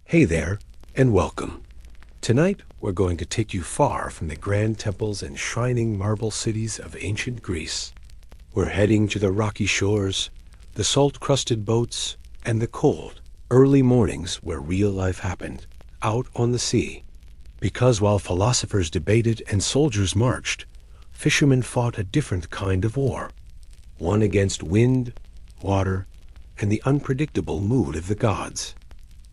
Hey there, and welcome. Tonight, we're going to take you far from the grand temples and shining marble cities of ancient Greece. We're heading to the rocky shores, the salt-crusted boats, and the cold, early mornings where real life happened, out on the sea. Because while philosophers debated and soldiers marched, fishermen fought a different kind of war. One against wind, water, and the unpredictable mood of the gods.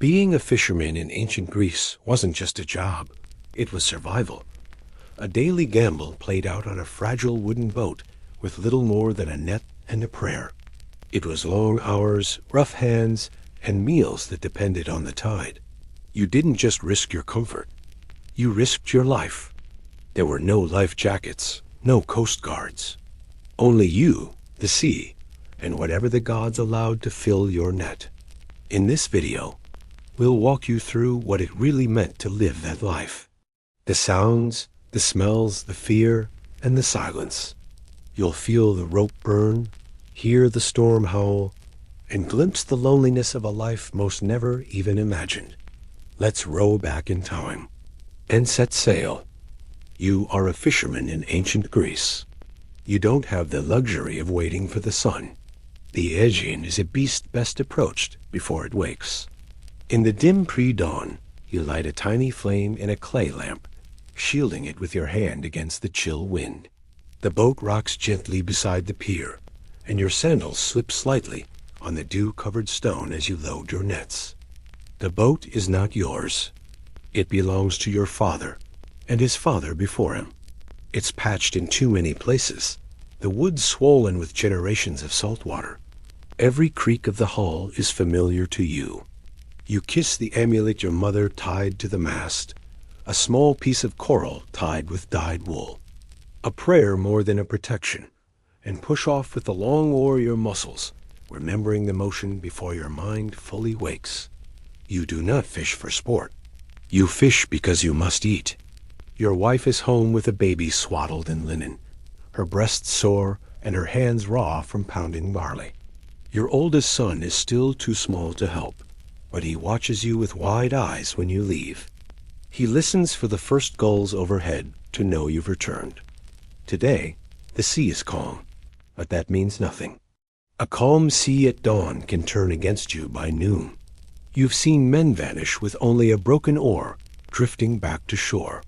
Being a fisherman in ancient Greece wasn't just a job, it was survival. A daily gamble played out on a fragile wooden boat with little more than a net and a prayer. It was long hours, rough hands, and meals that depended on the tide. You didn't just risk your comfort, you risked your life. There were no life jackets, no coast guards. Only you, the sea, and whatever the gods allowed to fill your net. In this video, we'll walk you through what it really meant to live that life. The sounds, the smells, the fear, and the silence. You'll feel the rope burn, hear the storm howl, and glimpse the loneliness of a life most never even imagined. Let's row back in time and set sail. You are a fisherman in ancient Greece. You don't have the luxury of waiting for the sun. The Aegean is a beast best approached before it wakes. In the dim pre-dawn, you light a tiny flame in a clay lamp, shielding it with your hand against the chill wind. The boat rocks gently beside the pier, and your sandals slip slightly on the dew-covered stone as you load your nets. The boat is not yours. It belongs to your father, and his father before him. It's patched in too many places, the wood swollen with generations of salt water. Every creak of the hull is familiar to you. You kiss the amulet your mother tied to the mast, a small piece of coral tied with dyed wool. A prayer more than a protection, and push off with the long oar your muscles, remembering the motion before your mind fully wakes. You do not fish for sport. You fish because you must eat. Your wife is home with a baby swaddled in linen, her breasts sore and her hands raw from pounding barley. Your oldest son is still too small to help, but he watches you with wide eyes when you leave. He listens for the first gulls overhead to know you've returned. Today, the sea is calm, but that means nothing. A calm sea at dawn can turn against you by noon. You've seen men vanish with only a broken oar, drifting back to shore.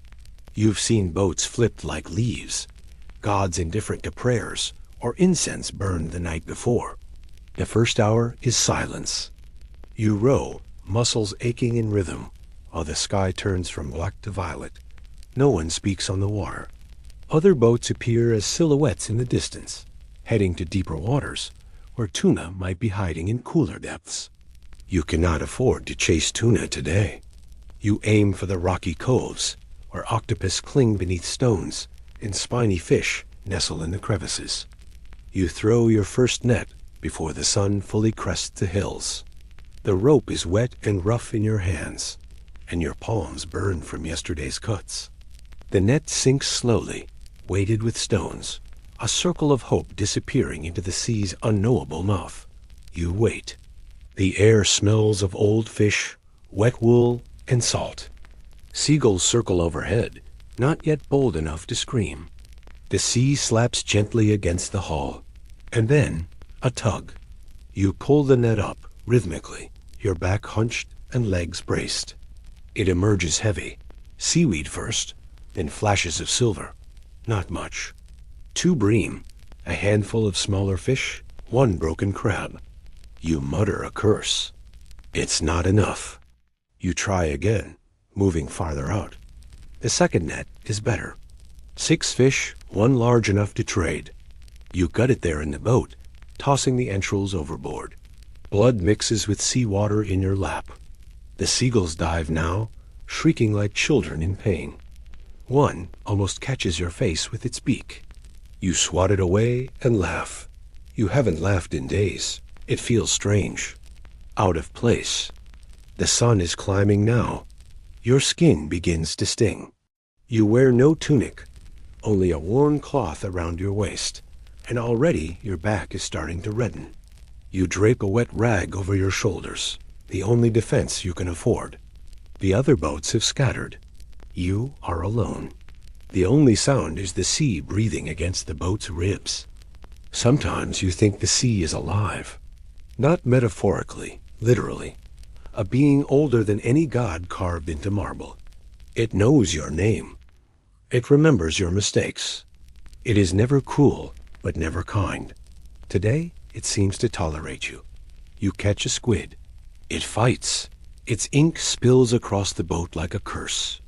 You've seen boats flipped like leaves, gods indifferent to prayers, or incense burned the night before. The first hour is silence. You row, muscles aching in rhythm, while the sky turns from black to violet. No one speaks on the water. Other boats appear as silhouettes in the distance, heading to deeper waters, where tuna might be hiding in cooler depths. You cannot afford to chase tuna today. You aim for the rocky coves, where octopus cling beneath stones, and spiny fish nestle in the crevices. You throw your first net before the sun fully crests the hills. The rope is wet and rough in your hands, and your palms burn from yesterday's cuts. The net sinks slowly, weighted with stones, a circle of hope disappearing into the sea's unknowable mouth. You wait. The air smells of old fish, wet wool, and salt. Seagulls circle overhead, not yet bold enough to scream. The sea slaps gently against the hull, and then a tug. You pull the net up rhythmically, your back hunched and legs braced. It emerges heavy, seaweed first, then flashes of silver. Not much. 2 bream, a handful of smaller fish, 1 broken crab. You mutter a curse. It's not enough. You try again, moving farther out. The second net is better. 6 fish, 1 large enough to trade. You gut it there in the boat, tossing the entrails overboard. Blood mixes with seawater in your lap. The seagulls dive now, shrieking like children in pain. One almost catches your face with its beak. You swat it away and laugh. You haven't laughed in days. It feels strange. Out of place. The sun is climbing now. Your skin begins to sting. You wear no tunic, only a worn cloth around your waist, and already your back is starting to redden. You drape a wet rag over your shoulders, the only defense you can afford. The other boats have scattered. You are alone. The only sound is the sea breathing against the boat's ribs. Sometimes you think the sea is alive. Not metaphorically, literally. A being older than any god carved into marble. It knows your name. It remembers your mistakes. It is never cruel, but never kind. Today, it seems to tolerate you. You catch a squid. It fights. Its ink spills across the boat like a curse.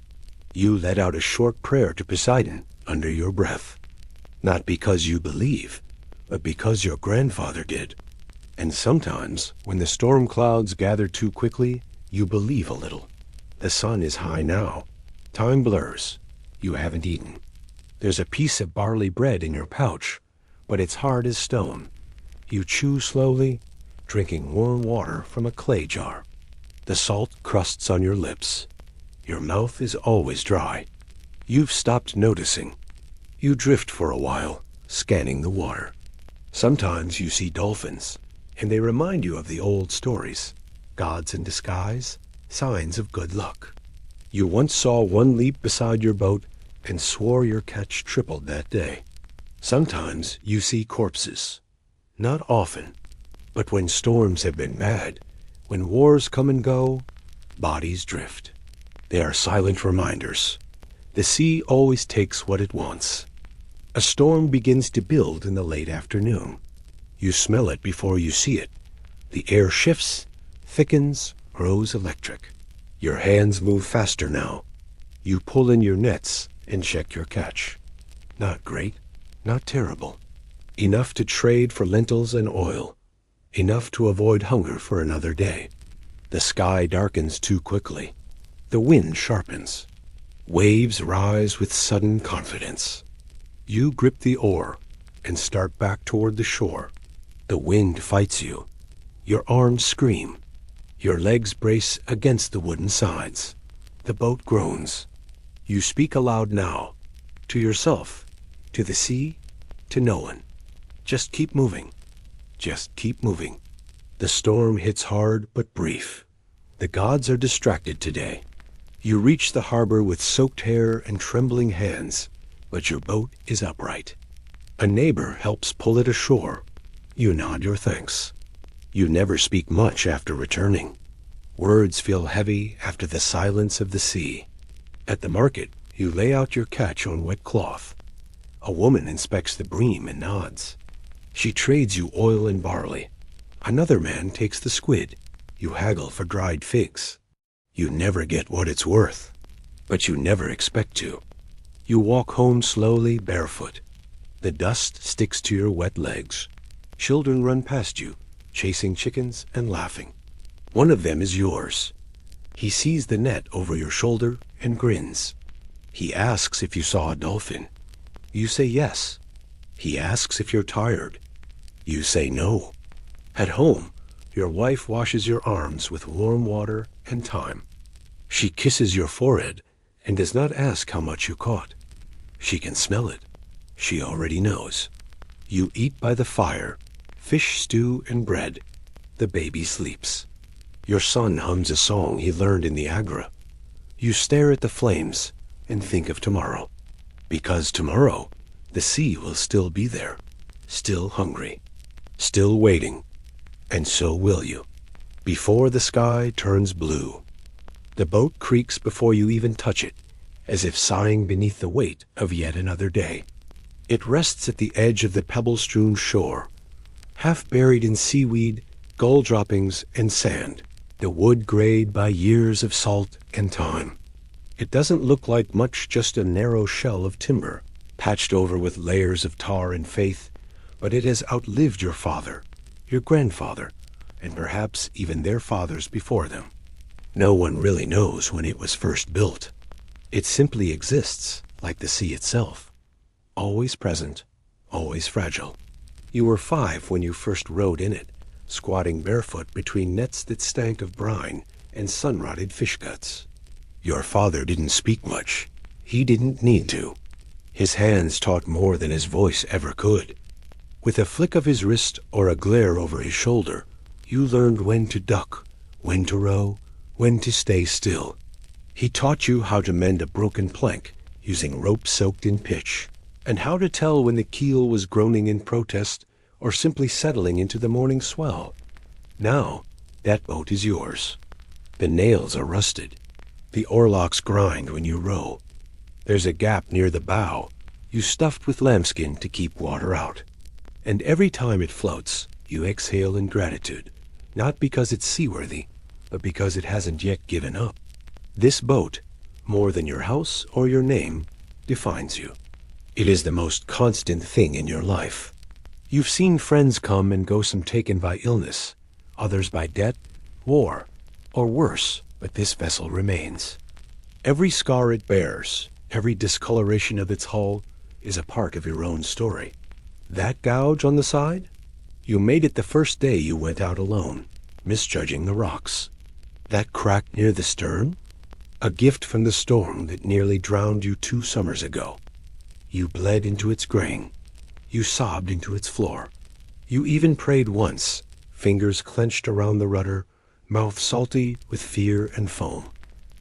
You let out a short prayer to Poseidon under your breath. Not because you believe, but because your grandfather did. And sometimes, when the storm clouds gather too quickly, you believe a little. The sun is high now. Time blurs. You haven't eaten. There's a piece of barley bread in your pouch, but it's hard as stone. You chew slowly, drinking warm water from a clay jar. The salt crusts on your lips. Your mouth is always dry. You've stopped noticing. You drift for a while, scanning the water. Sometimes you see dolphins, and they remind you of the old stories. Gods in disguise, signs of good luck. You once saw one leap beside your boat and swore your catch tripled that day. Sometimes you see corpses. Not often, but when storms have been bad, when wars come and go, bodies drift. They are silent reminders. The sea always takes what it wants. A storm begins to build in the late afternoon. You smell it before you see it. The air shifts, thickens, grows electric. Your hands move faster now. You pull in your nets and check your catch. Not great, not terrible. Enough to trade for lentils and oil. Enough to avoid hunger for another day. The sky darkens too quickly. The wind sharpens. Waves rise with sudden confidence. You grip the oar and start back toward the shore. The wind fights you. Your arms scream. Your legs brace against the wooden sides. The boat groans. You speak aloud now. To yourself, to the sea, to no one. Just keep moving. Just keep moving. The storm hits hard but brief. The gods are distracted today. You reach the harbor with soaked hair and trembling hands, but your boat is upright. A neighbor helps pull it ashore. You nod your thanks. You never speak much after returning. Words feel heavy after the silence of the sea. At the market, you lay out your catch on wet cloth. A woman inspects the bream and nods. She trades you oil and barley. Another man takes the squid. You haggle for dried figs. You never get what it's worth, but you never expect to. You walk home slowly, barefoot. The dust sticks to your wet legs. Children run past you, chasing chickens and laughing. One of them is yours. He sees the net over your shoulder and grins. He asks if you saw a dolphin. You say yes. He asks if you're tired. You say no. At home, your wife washes your arms with warm water and thyme. She kisses your forehead and does not ask how much you caught. She can smell it. She already knows. You eat by the fire, fish stew and bread. The baby sleeps. Your son hums a song he learned in the Agra. You stare at the flames and think of tomorrow. Because tomorrow, the sea will still be there, still hungry, still waiting. And so will you, before the sky turns blue. The boat creaks before you even touch it, as if sighing beneath the weight of yet another day. It rests at the edge of the pebble-strewn shore, half buried in seaweed, gull droppings, and sand, the wood grayed by years of salt and time. It doesn't look like much, just a narrow shell of timber, patched over with layers of tar and faith, but it has outlived your father, your grandfather, and perhaps even their fathers before them. No one really knows when it was first built. It simply exists, like the sea itself. Always present, always fragile. You were 5 when you first rode in it, squatting barefoot between nets that stank of brine and sun-rotted fish guts. Your father didn't speak much. He didn't need to. His hands taught more than his voice ever could. With a flick of his wrist or a glare over his shoulder, you learned when to duck, when to row, when to stay still. He taught you how to mend a broken plank using rope soaked in pitch, and how to tell when the keel was groaning in protest or simply settling into the morning swell. Now, that boat is yours. The nails are rusted. The oarlocks grind when you row. There's a gap near the bow, you stuffed with lambskin to keep water out. And every time it floats, you exhale in gratitude, not because it's seaworthy, but because it hasn't yet given up. This boat, more than your house or your name, defines you. It is the most constant thing in your life. You've seen friends come and go, some taken by illness, others by debt, war, or worse, but this vessel remains. Every scar it bears, every discoloration of its hull, is a part of your own story. That gouge on the side? You made it the first day you went out alone, misjudging the rocks. That crack near the stern? A gift from the storm that nearly drowned you 2 summers ago. You bled into its grain. You sobbed into its floor. You even prayed once, fingers clenched around the rudder, mouth salty with fear and foam.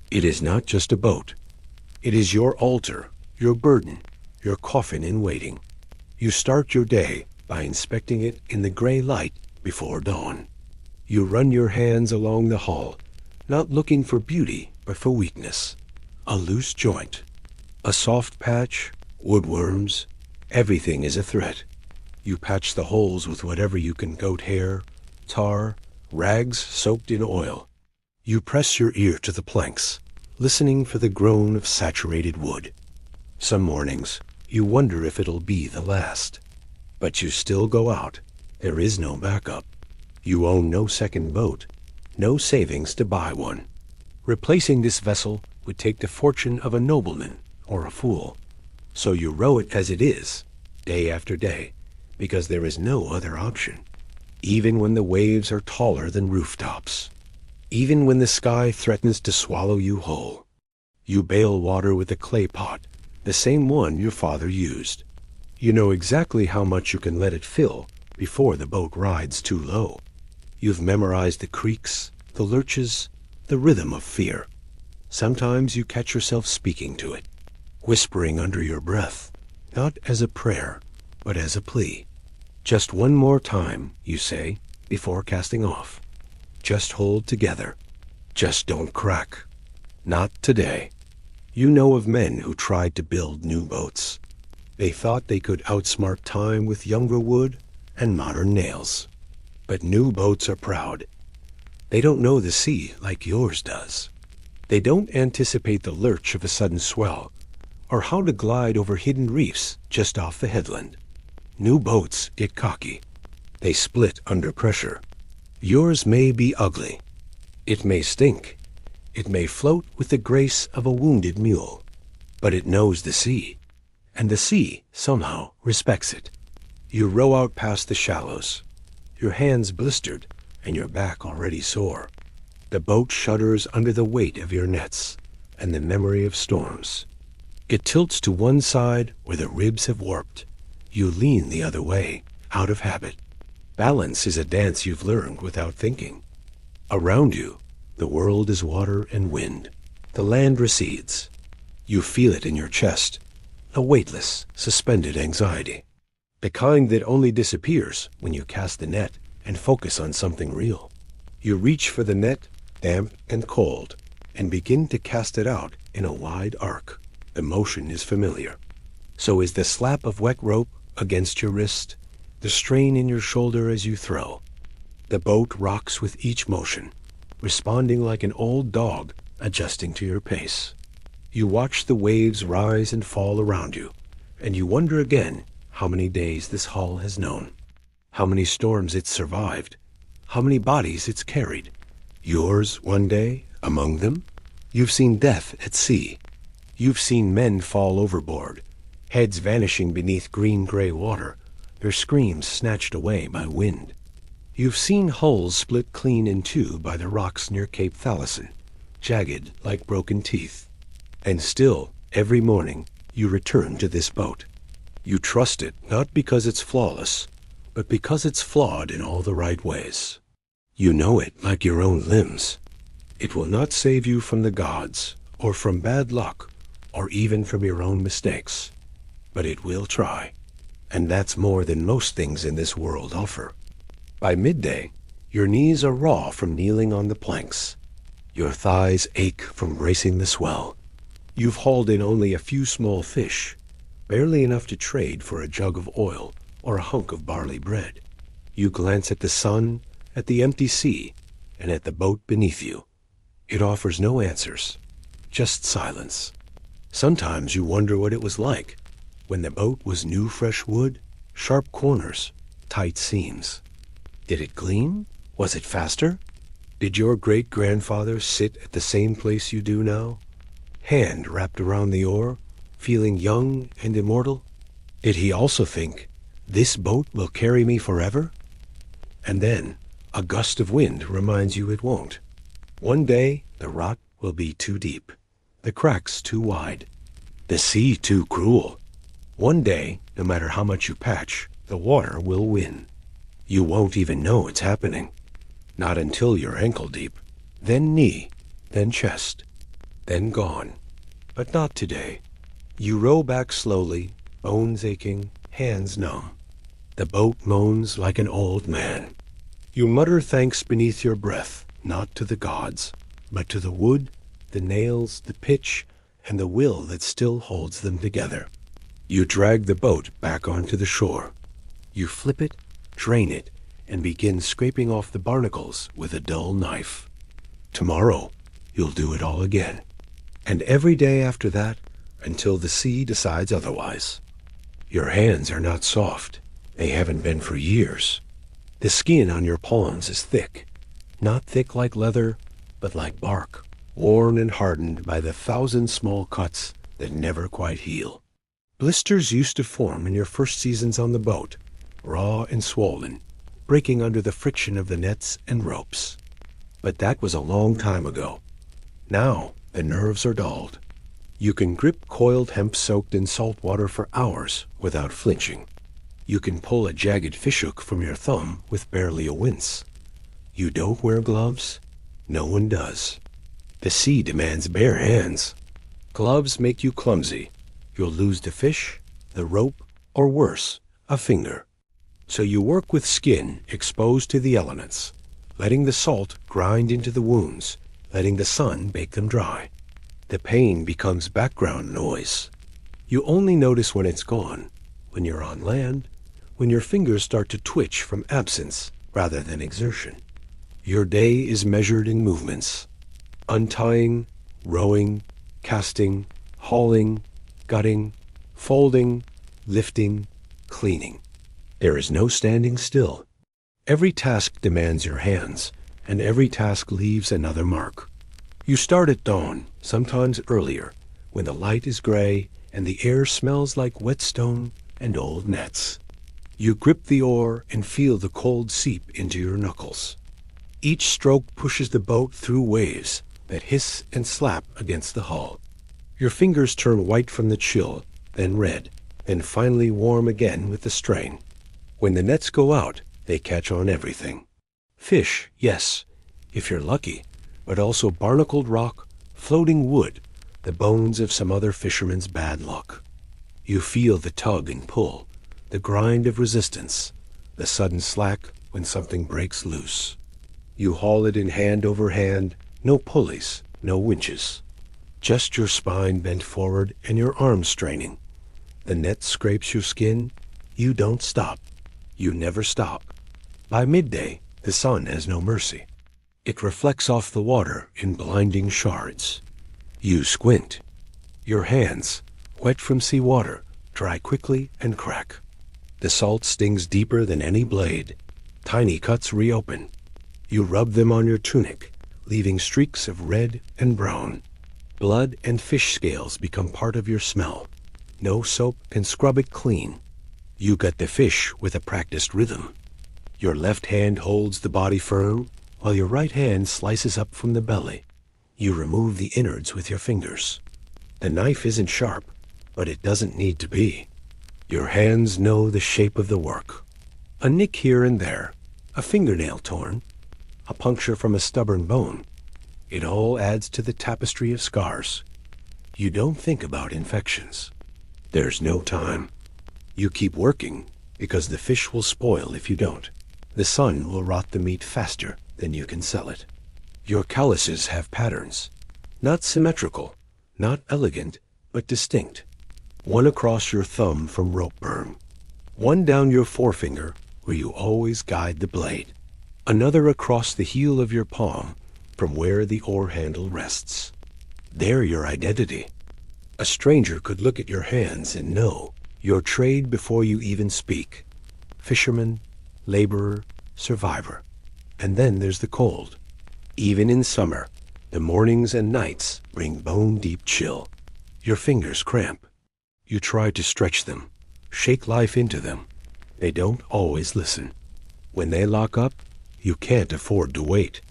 It is not just a boat. It is your altar, your burden, your coffin in waiting. You start your day by inspecting it in the gray light before dawn. You run your hands along the hull, not looking for beauty, but for weakness. A loose joint, a soft patch, woodworms, everything is a threat. You patch the holes with whatever you can: goat hair, tar, rags soaked in oil. You press your ear to the planks, listening for the groan of saturated wood. Some mornings, you wonder if it'll be the last. But you still go out. There is no backup. You own no second boat, no savings to buy one. Replacing this vessel would take the fortune of a nobleman or a fool. So you row it as it is, day after day, because there is no other option. Even when the waves are taller than rooftops. Even when the sky threatens to swallow you whole. You bail water with a clay pot, the same one your father used. You know exactly how much you can let it fill before the boat rides too low. You've memorized the creaks, the lurches, the rhythm of fear. Sometimes you catch yourself speaking to it, whispering under your breath, not as a prayer, but as a plea. Just one more time, you say, before casting off. Just hold together. Just don't crack. Not today. You know of men who tried to build new boats. They thought they could outsmart time with younger wood and modern nails. But new boats are proud. They don't know the sea like yours does. They don't anticipate the lurch of a sudden swell, or how to glide over hidden reefs just off the headland. New boats get cocky. They split under pressure. Yours may be ugly. It may stink. It may float with the grace of a wounded mule. But it knows the sea, and the sea somehow respects it. You row out past the shallows, your hands blistered and your back already sore. The boat shudders under the weight of your nets and the memory of storms. It tilts to one side where the ribs have warped. You lean the other way, out of habit. Balance is a dance you've learned without thinking. Around you, the world is water and wind. The land recedes. You feel it in your chest, a weightless, suspended anxiety. The kind that only disappears when you cast the net and focus on something real. You reach for the net, damp and cold, and begin to cast it out in a wide arc. The motion is familiar. So is the slap of wet rope against your wrist, the strain in your shoulder as you throw. The boat rocks with each motion, responding like an old dog adjusting to your pace. You watch the waves rise and fall around you, and you wonder again how many days this hull has known, how many storms it's survived, how many bodies it's carried. Yours one day among them? You've seen death at sea. You've seen men fall overboard, heads vanishing beneath green-gray water, their screams snatched away by wind. You've seen hulls split clean in two by the rocks near Cape Thalasson, jagged like broken teeth. And still, every morning, you return to this boat. You trust it not because it's flawless, but because it's flawed in all the right ways. You know it like your own limbs. It will not save you from the gods, or from bad luck, or even from your own mistakes. But it will try. And that's more than most things in this world offer. By midday, your knees are raw from kneeling on the planks. Your thighs ache from bracing the swell. You've hauled in only a few small fish, barely enough to trade for a jug of oil or a hunk of barley bread. You glance at the sun, at the empty sea, and at the boat beneath you. It offers no answers, just silence. Sometimes you wonder what it was like when the boat was new fresh wood, sharp corners, tight seams. Did it gleam? Was it faster? Did your great-grandfather sit at the same place you do now, hand wrapped around the oar, feeling young and immortal? Did he also think, "This boat will carry me forever"? And then a gust of wind reminds you it won't. One day the rot will be too deep, the cracks too wide, the sea too cruel. One day, no matter how much you patch, the water will win. You won't even know it's happening. Not until you're ankle deep, then knee, then chest, then gone. But not today. You row back slowly, bones aching, hands numb. The boat moans like an old man. You mutter thanks beneath your breath, not to the gods, but to the wood, the nails, the pitch, and the will that still holds them together. You drag the boat back onto the shore. You flip it, drain it, and begin scraping off the barnacles with a dull knife. Tomorrow, you'll do it all again. And every day after that, until the sea decides otherwise. Your hands are not soft. They haven't been for years. The skin on your palms is thick. Not thick like leather, but like bark, worn and hardened by the 1,000 small cuts that never quite heal. Blisters used to form in your first seasons on the boat, raw and swollen, breaking under the friction of the nets and ropes. But that was a long time ago. Now the nerves are dulled. You can grip coiled hemp soaked in salt water for hours without flinching. You can pull a jagged fishhook from your thumb with barely a wince. You don't wear gloves? No one does. The sea demands bare hands. Gloves make you clumsy. You'll lose the fish, the rope, or worse, a finger. So you work with skin exposed to the elements, letting the salt grind into the wounds, letting the sun bake them dry. The pain becomes background noise. You only notice when it's gone, when you're on land, when your fingers start to twitch from absence rather than exertion. Your day is measured in movements: untying, rowing, casting, hauling, gutting, folding, lifting, cleaning. There is no standing still. Every task demands your hands, and every task leaves another mark. You start at dawn, sometimes earlier, when the light is gray and the air smells like whetstone and old nets. You grip the oar and feel the cold seep into your knuckles. Each stroke pushes the boat through waves that hiss and slap against the hull. Your fingers turn white from the chill, then red, then finally warm again with the strain. When the nets go out, they catch on everything. Fish, yes, if you're lucky, but also barnacled rock, floating wood, the bones of some other fisherman's bad luck. You feel the tug and pull, the grind of resistance, the sudden slack when something breaks loose. You haul it in hand over hand, no pulleys, no winches. Just your spine bent forward and your arms straining. The net scrapes your skin. You don't stop. You never stop. By midday, the sun has no mercy. It reflects off the water in blinding shards. You squint. Your hands, wet from sea water, dry quickly and crack. The salt stings deeper than any blade. Tiny cuts reopen. You rub them on your tunic, leaving streaks of red and brown. Blood and fish scales become part of your smell. No soap can scrub it clean. You gut the fish with a practiced rhythm. Your left hand holds the body firm, while your right hand slices up from the belly. You remove the innards with your fingers. The knife isn't sharp, but it doesn't need to be. Your hands know the shape of the work. A nick here and there, a fingernail torn, a puncture from a stubborn bone. It all adds to the tapestry of scars You don't think about infections. There's no time. You keep working because the fish will spoil if you don't. The sun will rot the meat faster than you can sell it. Your calluses have patterns. Not symmetrical, not elegant, but distinct. One across your thumb from rope burn. One down your forefinger where you always guide the blade. Another across the heel of your palm from where the oar handle rests. They're your identity. A stranger could look at your hands and know your trade before you even speak. Fisherman, laborer, survivor. And then there's the cold. Even in summer, the mornings and nights bring bone-deep chill. Your fingers cramp. You try to stretch them, shake life into them. They don't always listen. When they lock up, you can't afford to wait.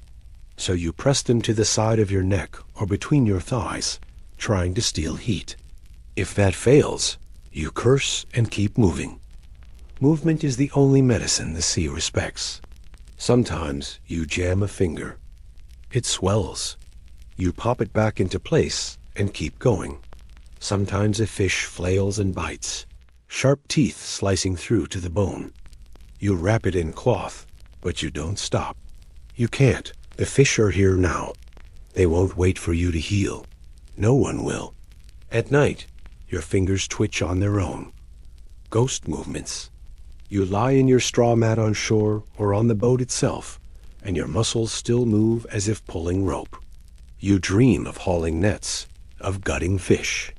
So you press them to the side of your neck or between your thighs, trying to steal heat. If that fails, you curse and keep moving. Movement is the only medicine the sea respects. Sometimes you jam a finger. It swells. You pop it back into place and keep going. Sometimes a fish flails and bites, sharp teeth slicing through to the bone. You wrap it in cloth, but you don't stop. You can't. The fish are here now. They won't wait for you to heal. No one will. At night, your fingers twitch on their own. Ghost movements. You lie in your straw mat on shore or on the boat itself, and your muscles still move as if pulling rope. You dream of hauling nets, of gutting fish.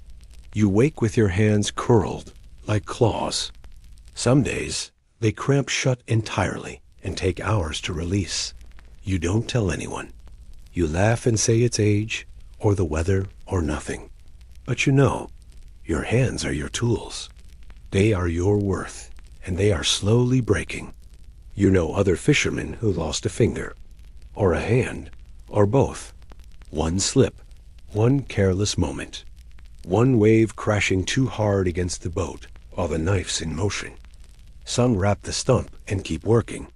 You wake with your hands curled like claws. Some days, they cramp shut entirely and take hours to release. You don't tell anyone. You laugh and say it's age, or the weather, or nothing. But you know, your hands are your tools. They are your worth, and they are slowly breaking. You know other fishermen who lost a finger, or a hand, or both. One slip, one careless moment. One wave crashing too hard against the boat while the knife's in motion. Some wrap the stump and keep working.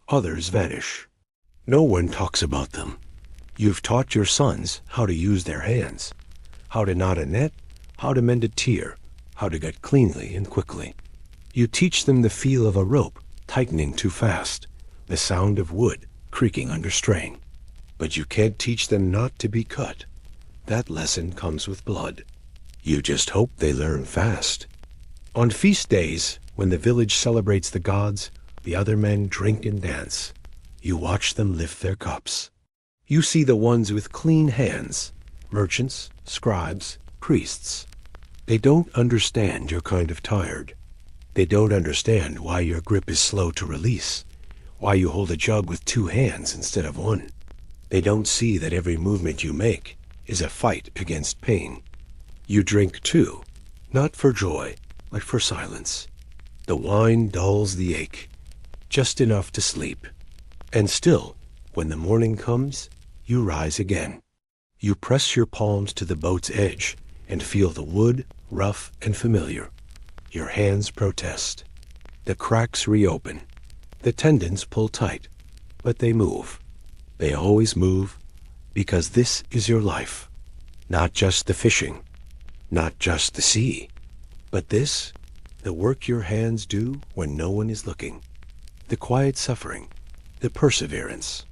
Others vanish. No one talks about them. You've taught your sons how to use their hands, how to knot a net, how to mend a tier, how to gut cleanly and quickly. You teach them the feel of a rope tightening too fast, the sound of wood creaking under strain. But you can't teach them not to be cut. That lesson comes with blood. You just hope they learn fast. On feast days, when the village celebrates the gods, the other men drink and dance. You watch them lift their cups. You see the ones with clean hands, merchants, scribes, priests. They don't understand you're kind of tired. They don't understand why your grip is slow to release, why you hold a jug with two hands instead of one. They don't see that every movement you make is a fight against pain. You drink too, not for joy, but for silence. The wine dulls the ache, just enough to sleep. And still, when the morning comes, you rise again. You press your palms to the boat's edge and feel the wood rough and familiar. Your hands protest. The cracks reopen. The tendons pull tight, but they move. They always move, because this is your life. Not just the fishing, not just the sea, but this, the work your hands do when no one is looking. The quiet suffering, the perseverance.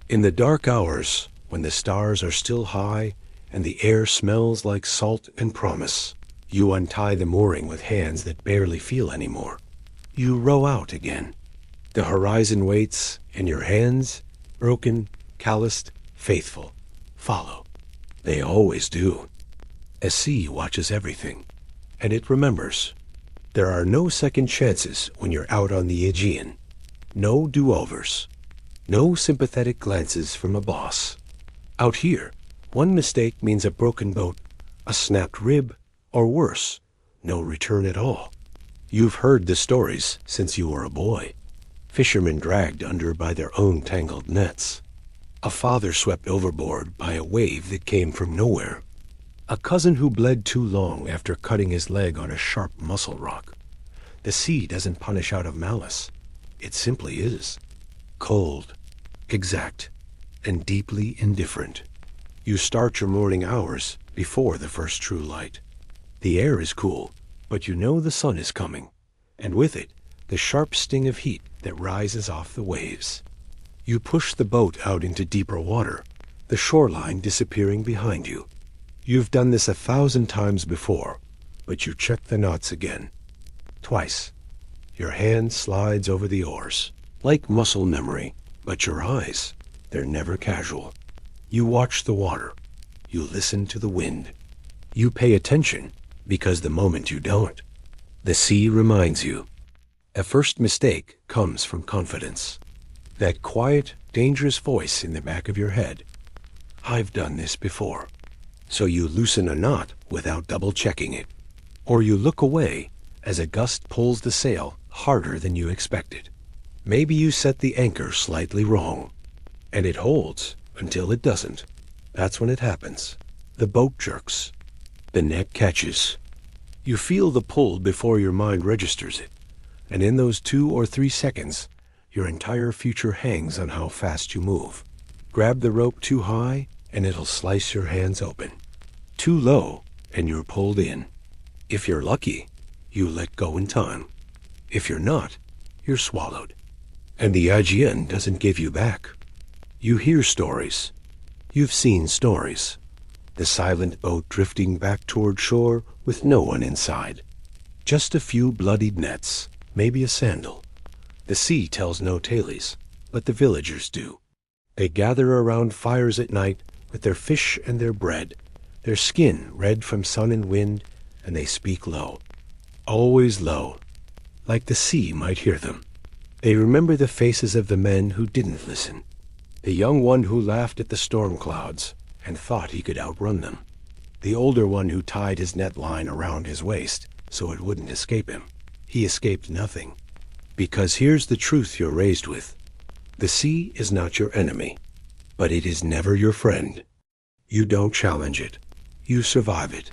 In the dark hours, when the stars are still high and the air smells like salt and promise, you untie the mooring with hands that barely feel anymore. You row out again. The horizon waits, and your hands, broken, calloused, faithful, follow. They always do. A sea watches everything, and it remembers. There are no second chances when you're out on the Aegean. No do-overs. No sympathetic glances from a boss. Out here, one mistake means a broken boat, a snapped rib, or worse, no return at all. You've heard the stories since you were a boy. Fishermen dragged under by their own tangled nets. A father swept overboard by a wave that came from nowhere. A cousin who bled too long after cutting his leg on a sharp mussel rock. The sea doesn't punish out of malice. It simply is. Cold, exact, and deeply indifferent. You start your morning hours before the first true light. The air is cool, but you know the sun is coming, and with it, the sharp sting of heat that rises off the waves. You push the boat out into deeper water, the shoreline disappearing behind you. You've done this 1,000 times before, but you check the knots again. Twice. Your hand slides over the oars, like muscle memory, but your eyes, they're never casual. You watch the water. You listen to the wind. You pay attention, because the moment you don't, the sea reminds you. A first mistake comes from confidence. That quiet, dangerous voice in the back of your head. I've done this before. So you loosen a knot without double-checking it. Or you look away as a gust pulls the sail harder than you expected. Maybe you set the anchor slightly wrong, and it holds until it doesn't. That's when it happens. The boat jerks. The net catches. You feel the pull before your mind registers it, and in those 2 or 3 seconds, your entire future hangs on how fast you move. Grab the rope too high, and it'll slice your hands open. Too low, and you're pulled in. If you're lucky, you let go in time. If you're not, you're swallowed. And the Aegean doesn't give you back. You hear stories. You've seen stories. The silent boat drifting back toward shore with no one inside. Just a few bloodied nets, maybe a sandal. The sea tells no tales, but the villagers do. They gather around fires at night with their fish and their bread, their skin red from sun and wind, and they speak low. Always low, like the sea might hear them. They remember the faces of the men who didn't listen. The young one who laughed at the storm clouds and thought he could outrun them. The older one who tied his net line around his waist so it wouldn't escape him. He escaped nothing. Because here's the truth you're raised with. The sea is not your enemy, but it is never your friend. You don't challenge it. You survive it.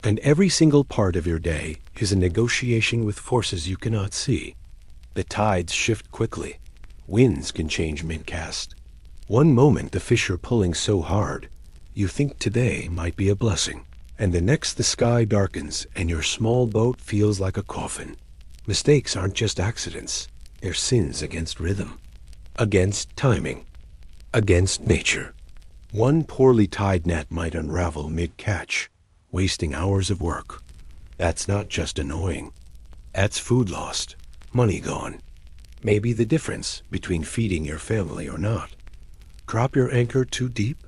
And every single part of your day is a negotiation with forces you cannot see. The tides shift quickly. Winds can change mid-cast. One moment the fish are pulling so hard, you think today might be a blessing. And the next the sky darkens and your small boat feels like a coffin. Mistakes aren't just accidents. They're sins against rhythm, against timing, against nature. One poorly tied net might unravel mid-catch, wasting hours of work. That's not just annoying. That's food lost, money gone. Maybe the difference between feeding your family or not. Drop your anchor too deep,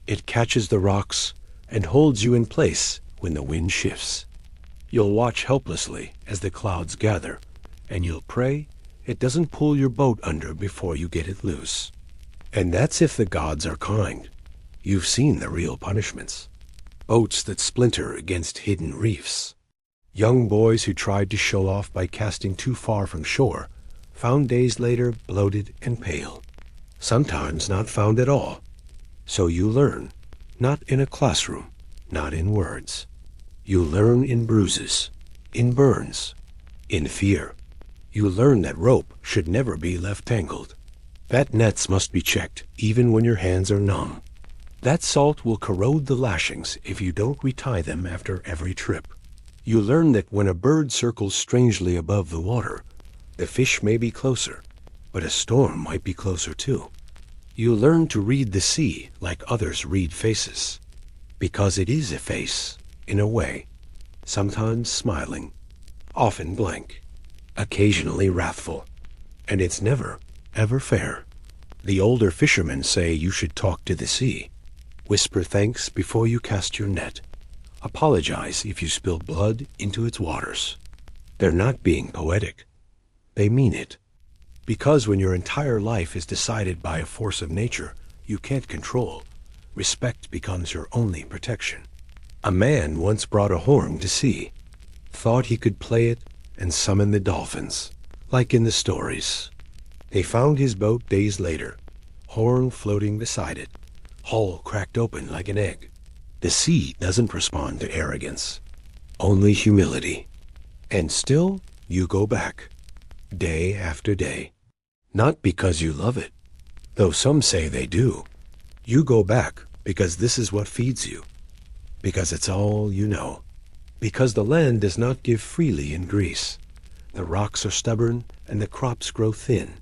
it catches the rocks and holds you in place when the wind shifts. You'll watch helplessly as the clouds gather, and you'll pray it doesn't pull your boat under before you get it loose. And that's if the gods are kind. You've seen the real punishments. Boats that splinter against hidden reefs. Young boys who tried to show off by casting too far from shore, found days later bloated and pale. Sometimes not found at all. So you learn, not in a classroom, not in words. You learn in bruises, in burns, in fear. You learn that rope should never be left tangled. That nets must be checked even when your hands are numb. That salt will corrode the lashings if you don't retie them after every trip. You learn that when a bird circles strangely above the water, the fish may be closer, but a storm might be closer too. You learn to read the sea like others read faces, because it is a face, in a way, sometimes smiling, often blank, occasionally wrathful, and it's never, ever fair. The older fishermen say you should talk to the sea. Whisper thanks before you cast your net. Apologize if you spill blood into its waters. They're not being poetic. They mean it. Because when your entire life is decided by a force of nature you can't control, respect becomes your only protection. A man once brought a horn to sea, thought he could play it and summon the dolphins, like in the stories. They found his boat days later, horn floating beside it, hull cracked open like an egg. The sea doesn't respond to arrogance, only humility. And still, you go back, day after day. Not because you love it, though some say they do. You go back because this is what feeds you. Because it's all you know. Because the land does not give freely in Greece. The rocks are stubborn and the crops grow thin.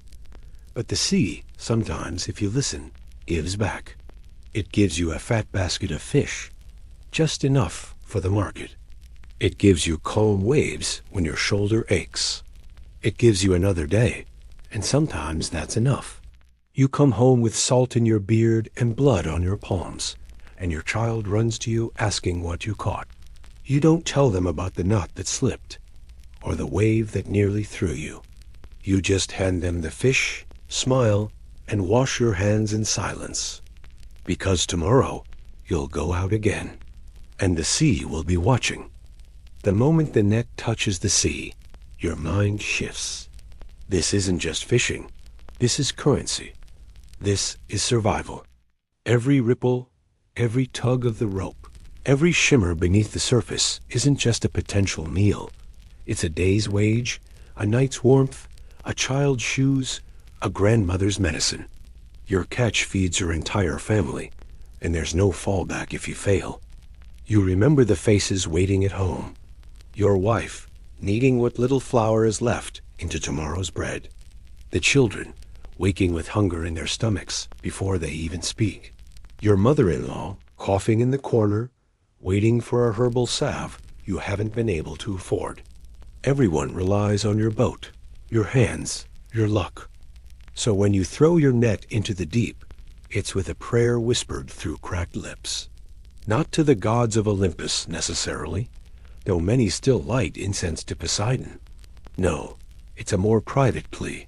But the sea, sometimes, if you listen, gives back. It gives you a fat basket of fish, just enough for the market. It gives you calm waves when your shoulder aches. It gives you another day, and sometimes that's enough. You come home with salt in your beard and blood on your palms, and your child runs to you asking what you caught. You don't tell them about the knot that slipped, or the wave that nearly threw you. You just hand them the fish, smile, and wash your hands in silence. Because tomorrow, you'll go out again, and the sea will be watching. The moment the net touches the sea, your mind shifts. This isn't just fishing. This is currency. This is survival. Every ripple, every tug of the rope, every shimmer beneath the surface isn't just a potential meal. It's a day's wage, a night's warmth, a child's shoes, a grandmother's medicine. Your catch feeds your entire family, and there's no fallback if you fail. You remember the faces waiting at home. Your wife, kneading what little flour is left into tomorrow's bread. The children, waking with hunger in their stomachs before they even speak. Your mother-in-law, coughing in the corner, waiting for a herbal salve you haven't been able to afford. Everyone relies on your boat, your hands, your luck. So when you throw your net into the deep, it's with a prayer whispered through cracked lips. Not to the gods of Olympus, necessarily, though many still light incense to Poseidon. No, it's a more private plea.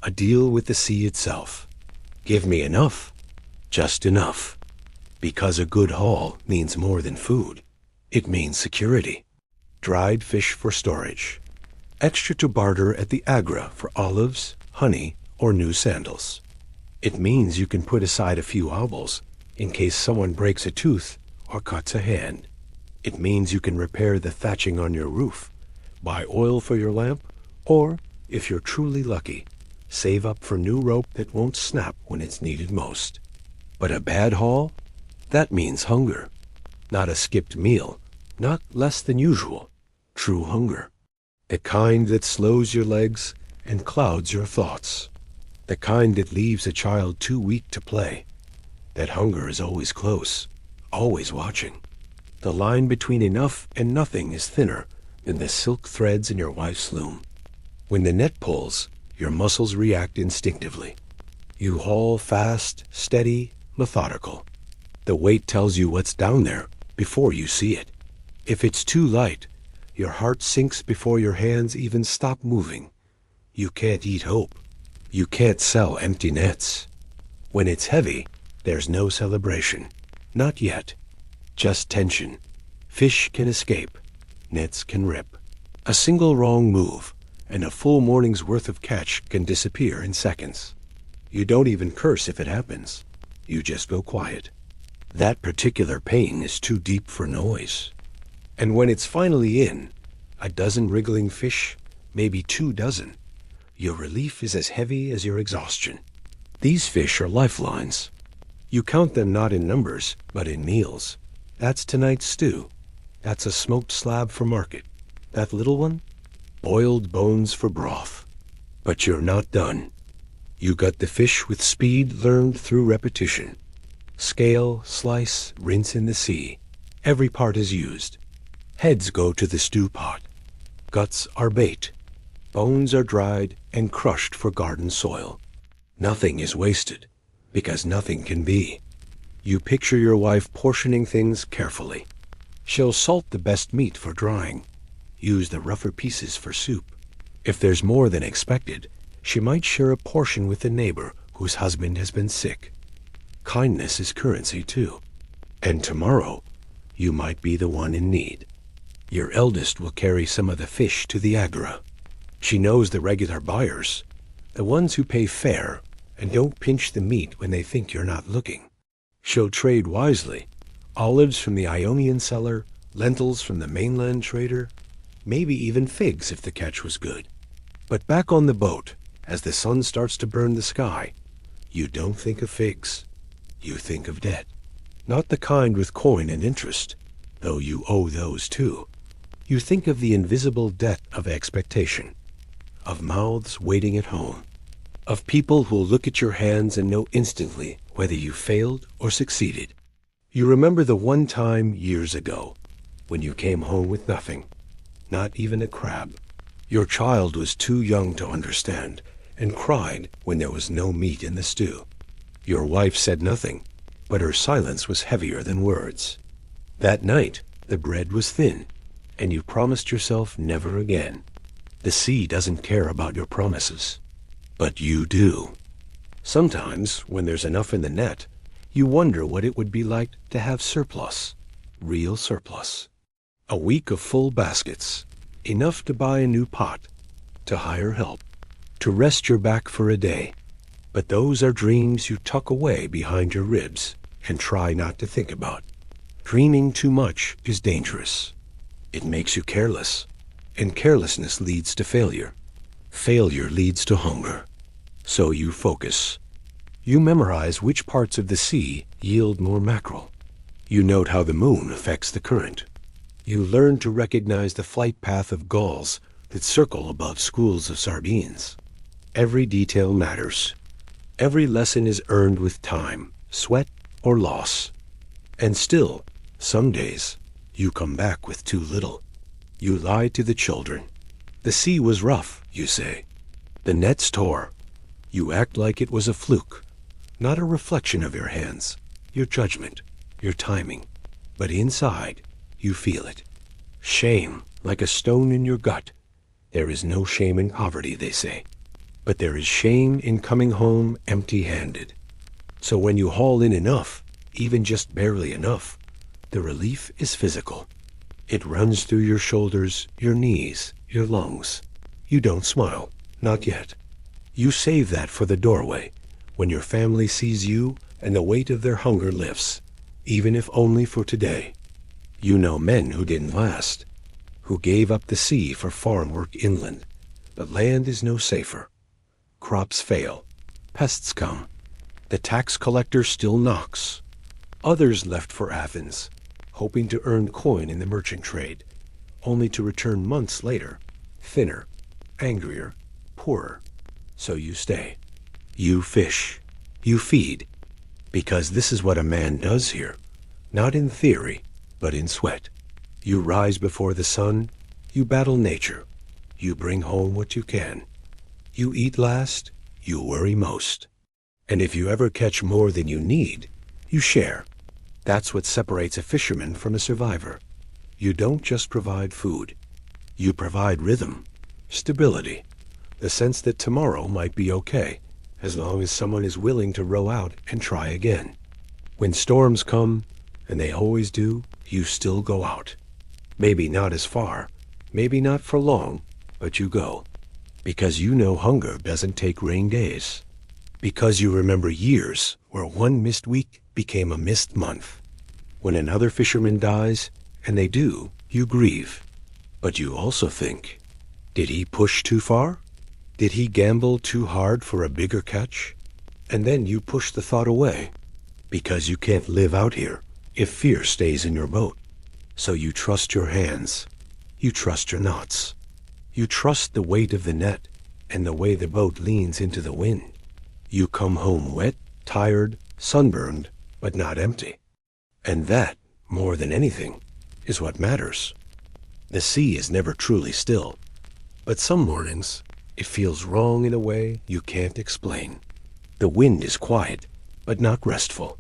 A deal with the sea itself. Give me enough, just enough. Because a good haul means more than food. It means security. Dried fish for storage. Extra to barter at the Agra for olives, honey, or new sandals. It means you can put aside a few obels in case someone breaks a tooth or cuts a hand. It means you can repair the thatching on your roof, buy oil for your lamp, or, if you're truly lucky, save up for new rope that won't snap when it's needed most. But a bad haul? That means hunger. Not a skipped meal, not less than usual. True hunger. The kind that slows your legs and clouds your thoughts. The kind that leaves a child too weak to play. That hunger is always close, always watching. The line between enough and nothing is thinner than the silk threads in your wife's loom. When the net pulls, your muscles react instinctively. You haul fast, steady, methodical. The weight tells you what's down there before you see it. If it's too light, your heart sinks before your hands even stop moving. You can't eat hope. You can't sell empty nets. When it's heavy, there's no celebration. Not yet. Just tension. Fish can escape. Nets can rip. A single wrong move, and a full morning's worth of catch can disappear in seconds. You don't even curse if it happens. You just go quiet. That particular pain is too deep for noise. And when it's finally in, a dozen wriggling fish, maybe 2 dozen, your relief is as heavy as your exhaustion. These fish are lifelines. You count them not in numbers, but in meals. That's tonight's stew. That's a smoked slab for market. That little one? Boiled bones for broth. But you're not done. You gut the fish with speed learned through repetition. Scale, slice, rinse in the sea. Every part is used. Heads go to the stew pot. Guts are bait. Bones are dried and crushed for garden soil. Nothing is wasted, because nothing can be. You picture your wife portioning things carefully. She'll salt the best meat for drying, use the rougher pieces for soup. If there's more than expected, she might share a portion with the neighbor whose husband has been sick. Kindness is currency too. And tomorrow, you might be the one in need. Your eldest will carry some of the fish to the Agra. She knows the regular buyers, the ones who pay fair and don't pinch the meat when they think you're not looking. She'll trade wisely. Olives from the Ionian seller, lentils from the mainland trader, maybe even figs if the catch was good. But back on the boat, as the sun starts to burn the sky, you don't think of figs. You think of debt. Not the kind with coin and interest, though you owe those too. You think of the invisible debt of expectation, of mouths waiting at home, of people who'll look at your hands and know instantly whether you failed or succeeded. You remember the one time years ago when you came home with nothing, not even a crab. Your child was too young to understand and cried when there was no meat in the stew. Your wife said nothing, but her silence was heavier than words. That night, the bread was thin, and you promised yourself never again. The sea doesn't care about your promises, but you do. Sometimes, when there's enough in the net, you wonder what it would be like to have surplus, real surplus. A week of full baskets, enough to buy a new pot, to hire help, to rest your back for a day. But those are dreams you tuck away behind your ribs and try not to think about. Dreaming too much is dangerous. It makes you careless, and carelessness leads to failure. Failure leads to hunger. So you focus. You memorize which parts of the sea yield more mackerel. You note how the moon affects the current. You learn to recognize the flight path of gulls that circle above schools of sardines. Every detail matters. Every lesson is earned with time, sweat, or loss. And still, some days, you come back with too little. You lie to the children. The sea was rough, you say. The nets tore. You act like it was a fluke, not a reflection of your hands, your judgment, your timing. But inside, you feel it. Shame, like a stone in your gut. There is no shame in poverty, they say. But there is shame in coming home empty-handed. So when you haul in enough, even just barely enough, the relief is physical. It runs through your shoulders, your knees, your lungs. You don't smile, not yet. You save that for the doorway, when your family sees you and the weight of their hunger lifts, even if only for today. You know men who didn't last, who gave up the sea for farm work inland. But land is no safer. Crops fail. Pests come. The tax collector still knocks. Others left for Athens, hoping to earn coin in the merchant trade, only to return months later, thinner, angrier, poorer. So you stay. You fish. You feed. Because this is what a man does here, not in theory, but in sweat. You rise before the sun. You battle nature. You bring home what you can. You eat last. You worry most. And if you ever catch more than you need, you share. That's what separates a fisherman from a survivor. You don't just provide food. You provide rhythm, stability, the sense that tomorrow might be okay, as long as someone is willing to row out and try again. When storms come, and they always do, you still go out. Maybe not as far, maybe not for long, but you go. Because you know hunger doesn't take rain days. Because you remember years where one missed week became a missed month. When another fisherman dies, and they do, you grieve. But you also think, did he push too far? Did he gamble too hard for a bigger catch? And then you push the thought away, because you can't live out here if fear stays in your boat. So you trust your hands. You trust your knots. You trust the weight of the net and the way the boat leans into the wind. You come home wet, tired, sunburned, but not empty. And that, more than anything, is what matters. The sea is never truly still, but some mornings it feels wrong in a way you can't explain. The wind is quiet, but not restful.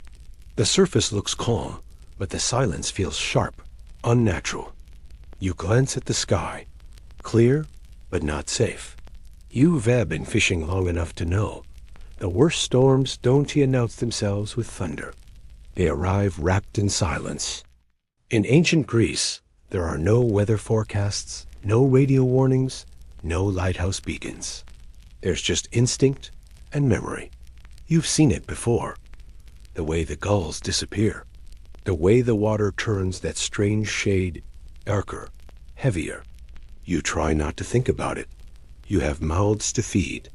The surface looks calm, but the silence feels sharp, unnatural. You glance at the sky, clear, but not safe. You've been fishing long enough to know the worst storms don't announce themselves with thunder. They arrive wrapped in silence. In ancient Greece, there are no weather forecasts, no radio warnings, no lighthouse beacons. There's just instinct and memory. You've seen it before. The way the gulls disappear. The way the water turns that strange shade darker, heavier. You try not to think about it. You have mouths to feed,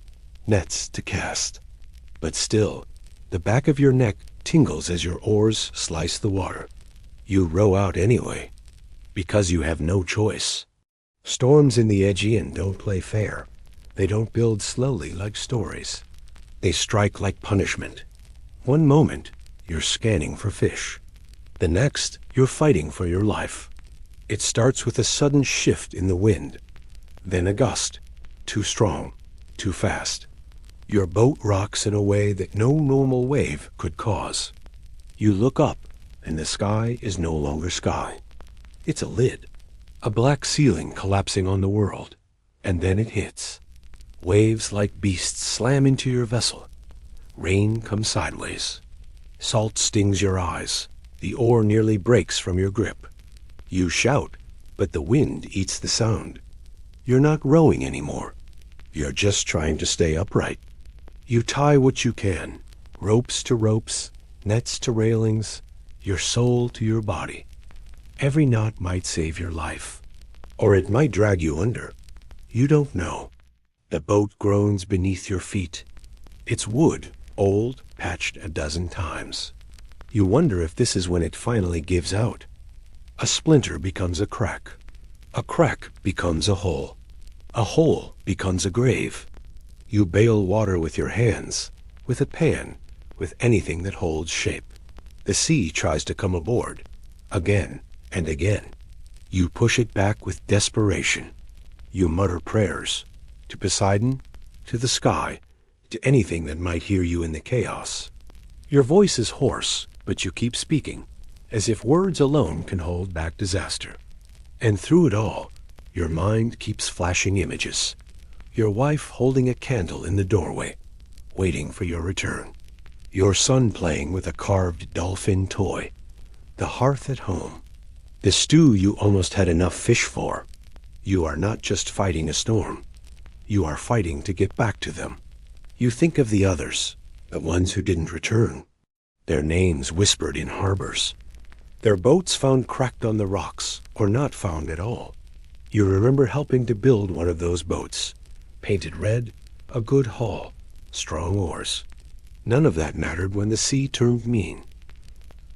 nets to cast. But still, the back of your neck tingles as your oars slice the water. You row out anyway, Because you have no choice. Storms in the Aegean don't play fair. They don't build slowly like stories. They strike like punishment. One moment, you're scanning for fish. The next, you're fighting for your life. It starts with a sudden shift in the wind. Then a gust. Too strong. Too fast. Your boat rocks in a way that no normal wave could cause. You look up, and the sky is no longer sky. It's a lid. A black ceiling collapsing on the world. And then it hits. Waves like beasts slam into your vessel. Rain comes sideways. Salt stings your eyes. The oar nearly breaks from your grip. You shout, but the wind eats the sound. You're not rowing anymore. You're just trying to stay upright. You tie what you can, ropes to ropes, nets to railings, your soul to your body. Every knot might save your life, or it might drag you under. You don't know. The boat groans beneath your feet. It's wood, old, patched a dozen times. You wonder if this is when it finally gives out. A splinter becomes a crack. A crack becomes a hole. A hole becomes a grave. You bail water with your hands, with a pan, with anything that holds shape. The sea tries to come aboard, again and again. You push it back with desperation. You mutter prayers, to Poseidon, to the sky, to anything that might hear you in the chaos. Your voice is hoarse, but you keep speaking, as if words alone can hold back disaster. And through it all, your mind keeps flashing images. Your wife holding a candle in the doorway, waiting for your return. Your son playing with a carved dolphin toy. The hearth at home. The stew you almost had enough fish for. You are not just fighting a storm. You are fighting to get back to them. You think of the others, the ones who didn't return. Their names whispered in harbors. Their boats found cracked on the rocks, or not found at all. You remember helping to build one of those boats. Painted red, a good hull, strong oars. None of that mattered when the sea turned mean.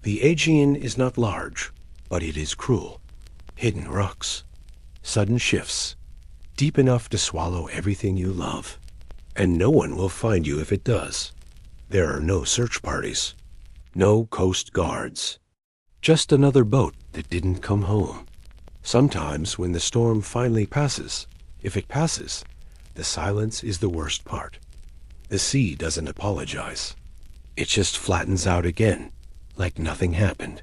The Aegean is not large, but it is cruel. Hidden rocks, sudden shifts, deep enough to swallow everything you love. And no one will find you if it does. There are no search parties, no coast guards. Just another boat that didn't come home. Sometimes when the storm finally passes, if it passes, the silence is the worst part. The sea doesn't apologize. It just flattens out again, like nothing happened.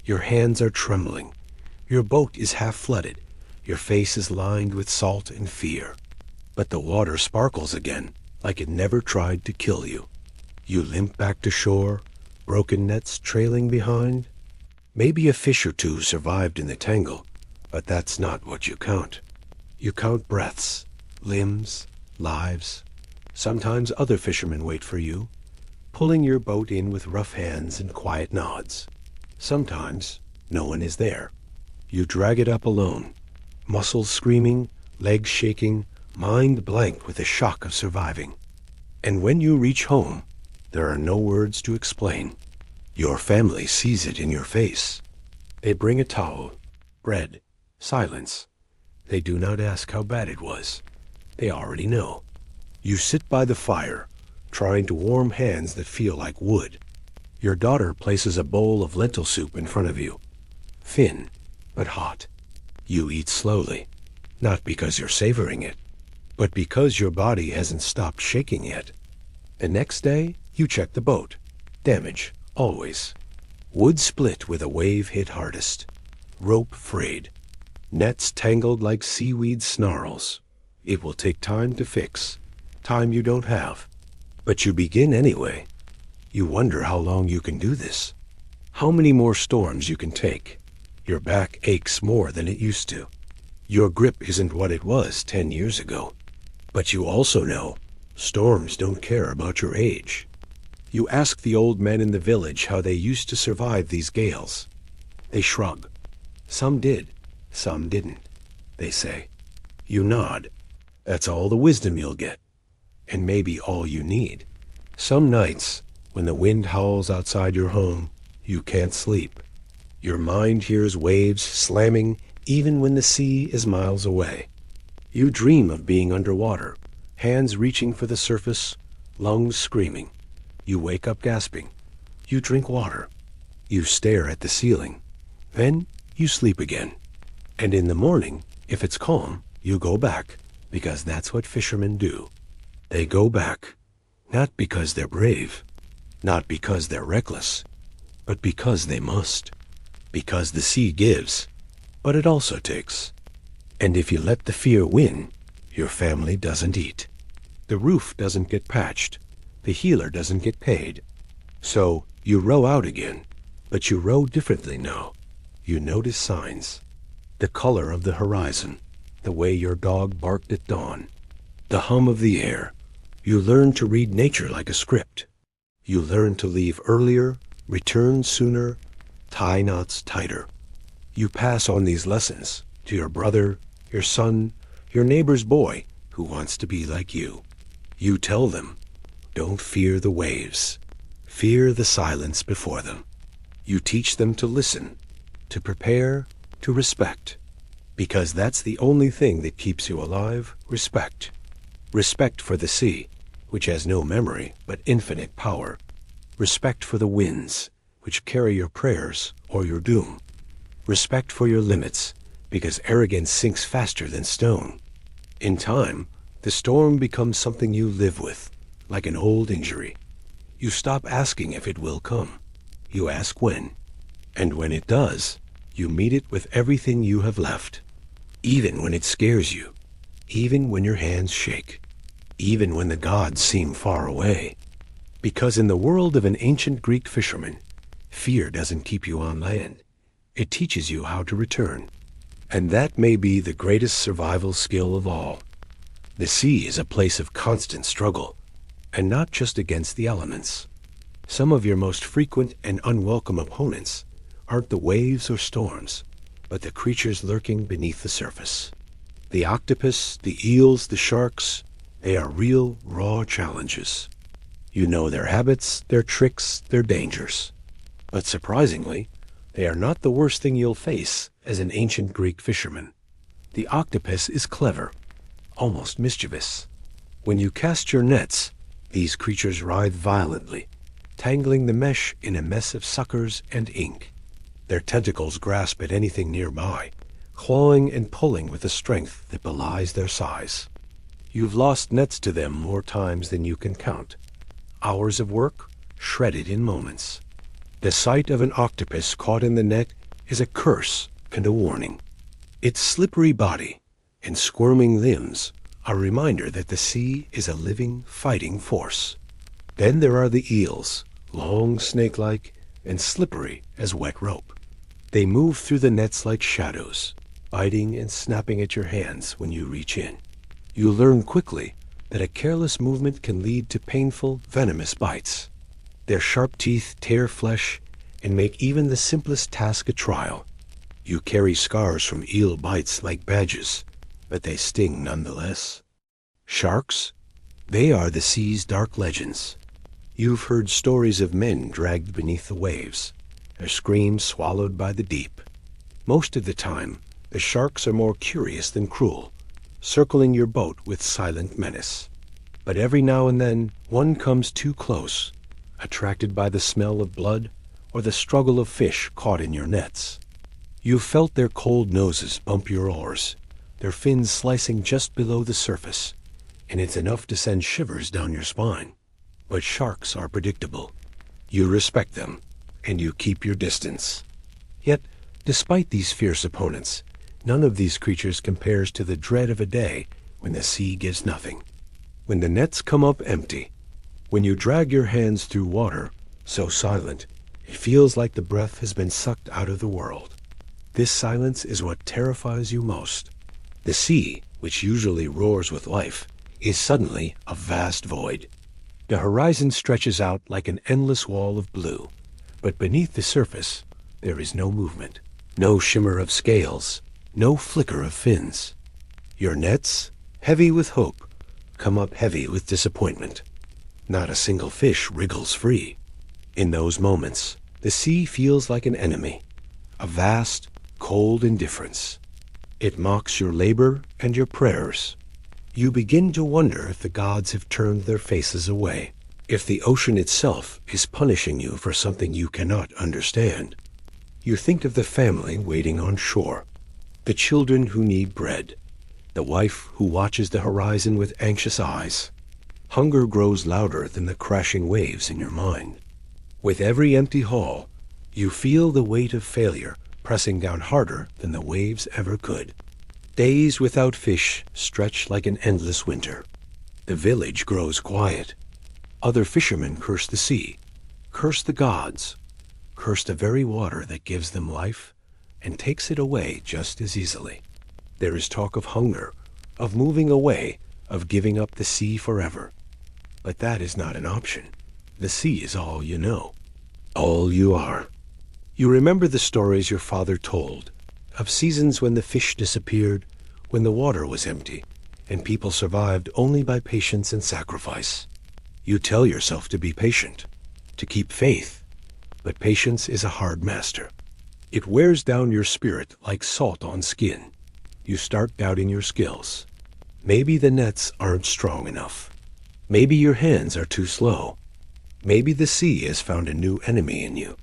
Your hands are trembling. Your boat is half flooded. Your face is lined with salt and fear. But the water sparkles again, like it never tried to kill you. You limp back to shore, broken nets trailing behind. Maybe a fish or two survived in the tangle, but that's not what you count. You count breaths, limbs, lives. Sometimes other fishermen wait for you, pulling your boat in with rough hands and quiet nods. Sometimes no one is there. You drag it up alone, muscles screaming, legs shaking, mind blank with the shock of surviving. And when you reach home, there are no words to explain. Your family sees it in your face. They bring a towel, bread, silence. They do not ask how bad it was. They already know. You sit by the fire, trying to warm hands that feel like wood. Your daughter places a bowl of lentil soup in front of you. Thin, but hot. You eat slowly, not because you're savoring it, but because your body hasn't stopped shaking yet. The next day, you check the boat. Damage, always. Wood split where the wave hit hardest. Rope frayed. Nets tangled like seaweed snarls. It will take time to fix. Time you don't have. But you begin anyway. You wonder how long you can do this. How many more storms you can take. Your back aches more than it used to. Your grip isn't what it was 10 years ago. But you also know storms don't care about your age. You ask the old men in the village how they used to survive these gales. They shrug. Some did, some didn't, they say. You nod. That's all the wisdom you'll get. And maybe all you need. Some nights, when the wind howls outside your home, you can't sleep. Your mind hears waves slamming even when the sea is miles away. You dream of being underwater, hands reaching for the surface, lungs screaming. You wake up gasping. You drink water. You stare at the ceiling. Then you sleep again. And in the morning, if it's calm, you go back, because that's what fishermen do. They go back, not because they're brave, not because they're reckless, but because they must. Because the sea gives, but it also takes. And if you let the fear win, your family doesn't eat. The roof doesn't get patched. The healer doesn't get paid. So you row out again, but you row differently now. You notice signs. The color of the horizon, the way your dog barked at dawn, the hum of the air. You learn to read nature like a script. You learn to leave earlier, return sooner, tie knots tighter. You pass on these lessons to your brother, your son, your neighbor's boy who wants to be like you. You tell them, don't fear the waves. Fear the silence before them. You teach them to listen, to prepare, to respect. Because that's the only thing that keeps you alive, respect. Respect for the sea, which has no memory but infinite power. Respect for the winds, which carry your prayers or your doom. Respect for your limits, because arrogance sinks faster than stone. In time, the storm becomes something you live with, like an old injury. You stop asking if it will come. You ask when. And when it does, you meet it with everything you have left. Even when it scares you. Even when your hands shake. Even when the gods seem far away. Because in the world of an ancient Greek fisherman, fear doesn't keep you on land. It teaches you how to return. And that may be the greatest survival skill of all. The sea is a place of constant struggle, and not just against the elements. Some of your most frequent and unwelcome opponents aren't the waves or storms, but the creatures lurking beneath the surface. The octopus, the eels, the sharks, they are real, raw challenges. You know their habits, their tricks, their dangers. But surprisingly, they are not the worst thing you'll face as an ancient Greek fisherman. The octopus is clever, almost mischievous. When you cast your nets, these creatures writhe violently, tangling the mesh in a mess of suckers and ink. Their tentacles grasp at anything nearby, clawing and pulling with a strength that belies their size. You've lost nets to them more times than you can count. Hours of work, shredded in moments. The sight of an octopus caught in the net is a curse and a warning. Its slippery body and squirming limbs are a reminder that the sea is a living, fighting force. Then there are the eels, long, snake-like, and slippery as wet rope. They move through the nets like shadows, biting and snapping at your hands when you reach in. You learn quickly that a careless movement can lead to painful, venomous bites. Their sharp teeth tear flesh and make even the simplest task a trial. You carry scars from eel bites like badges, but they sting nonetheless. Sharks? They are the sea's dark legends. You've heard stories of men dragged beneath the waves, their screams swallowed by the deep. Most of the time, the sharks are more curious than cruel, circling your boat with silent menace. But every now and then, one comes too close, attracted by the smell of blood or the struggle of fish caught in your nets. You've felt their cold noses bump your oars, their fins slicing just below the surface, and it's enough to send shivers down your spine. But sharks are predictable. You respect them, and you keep your distance. Yet, despite these fierce opponents, none of these creatures compares to the dread of a day when the sea gives nothing. When the nets come up empty, when you drag your hands through water, so silent, it feels like the breath has been sucked out of the world. This silence is what terrifies you most. The sea, which usually roars with life, is suddenly a vast void. The horizon stretches out like an endless wall of blue, but beneath the surface, there is no movement, no shimmer of scales, no flicker of fins. Your nets, heavy with hope, come up heavy with disappointment. Not a single fish wriggles free. In those moments, the sea feels like an enemy, a vast, cold indifference. It mocks your labor and your prayers. You begin to wonder if the gods have turned their faces away, if the ocean itself is punishing you for something you cannot understand. You think of the family waiting on shore, the children who need bread, the wife who watches the horizon with anxious eyes. Hunger grows louder than the crashing waves in your mind. With every empty haul, you feel the weight of failure pressing down harder than the waves ever could. Days without fish stretch like an endless winter. The village grows quiet. Other fishermen curse the sea, curse the gods, curse the very water that gives them life and takes it away just as easily. There is talk of hunger, of moving away, of giving up the sea forever. But that is not an option. The sea is all you know, all you are. You remember the stories your father told, of seasons when the fish disappeared, when the water was empty, and people survived only by patience and sacrifice. You tell yourself to be patient, to keep faith, but patience is a hard master. It wears down your spirit like salt on skin. You start doubting your skills. Maybe the nets aren't strong enough. Maybe your hands are too slow. Maybe the sea has found a new enemy in you.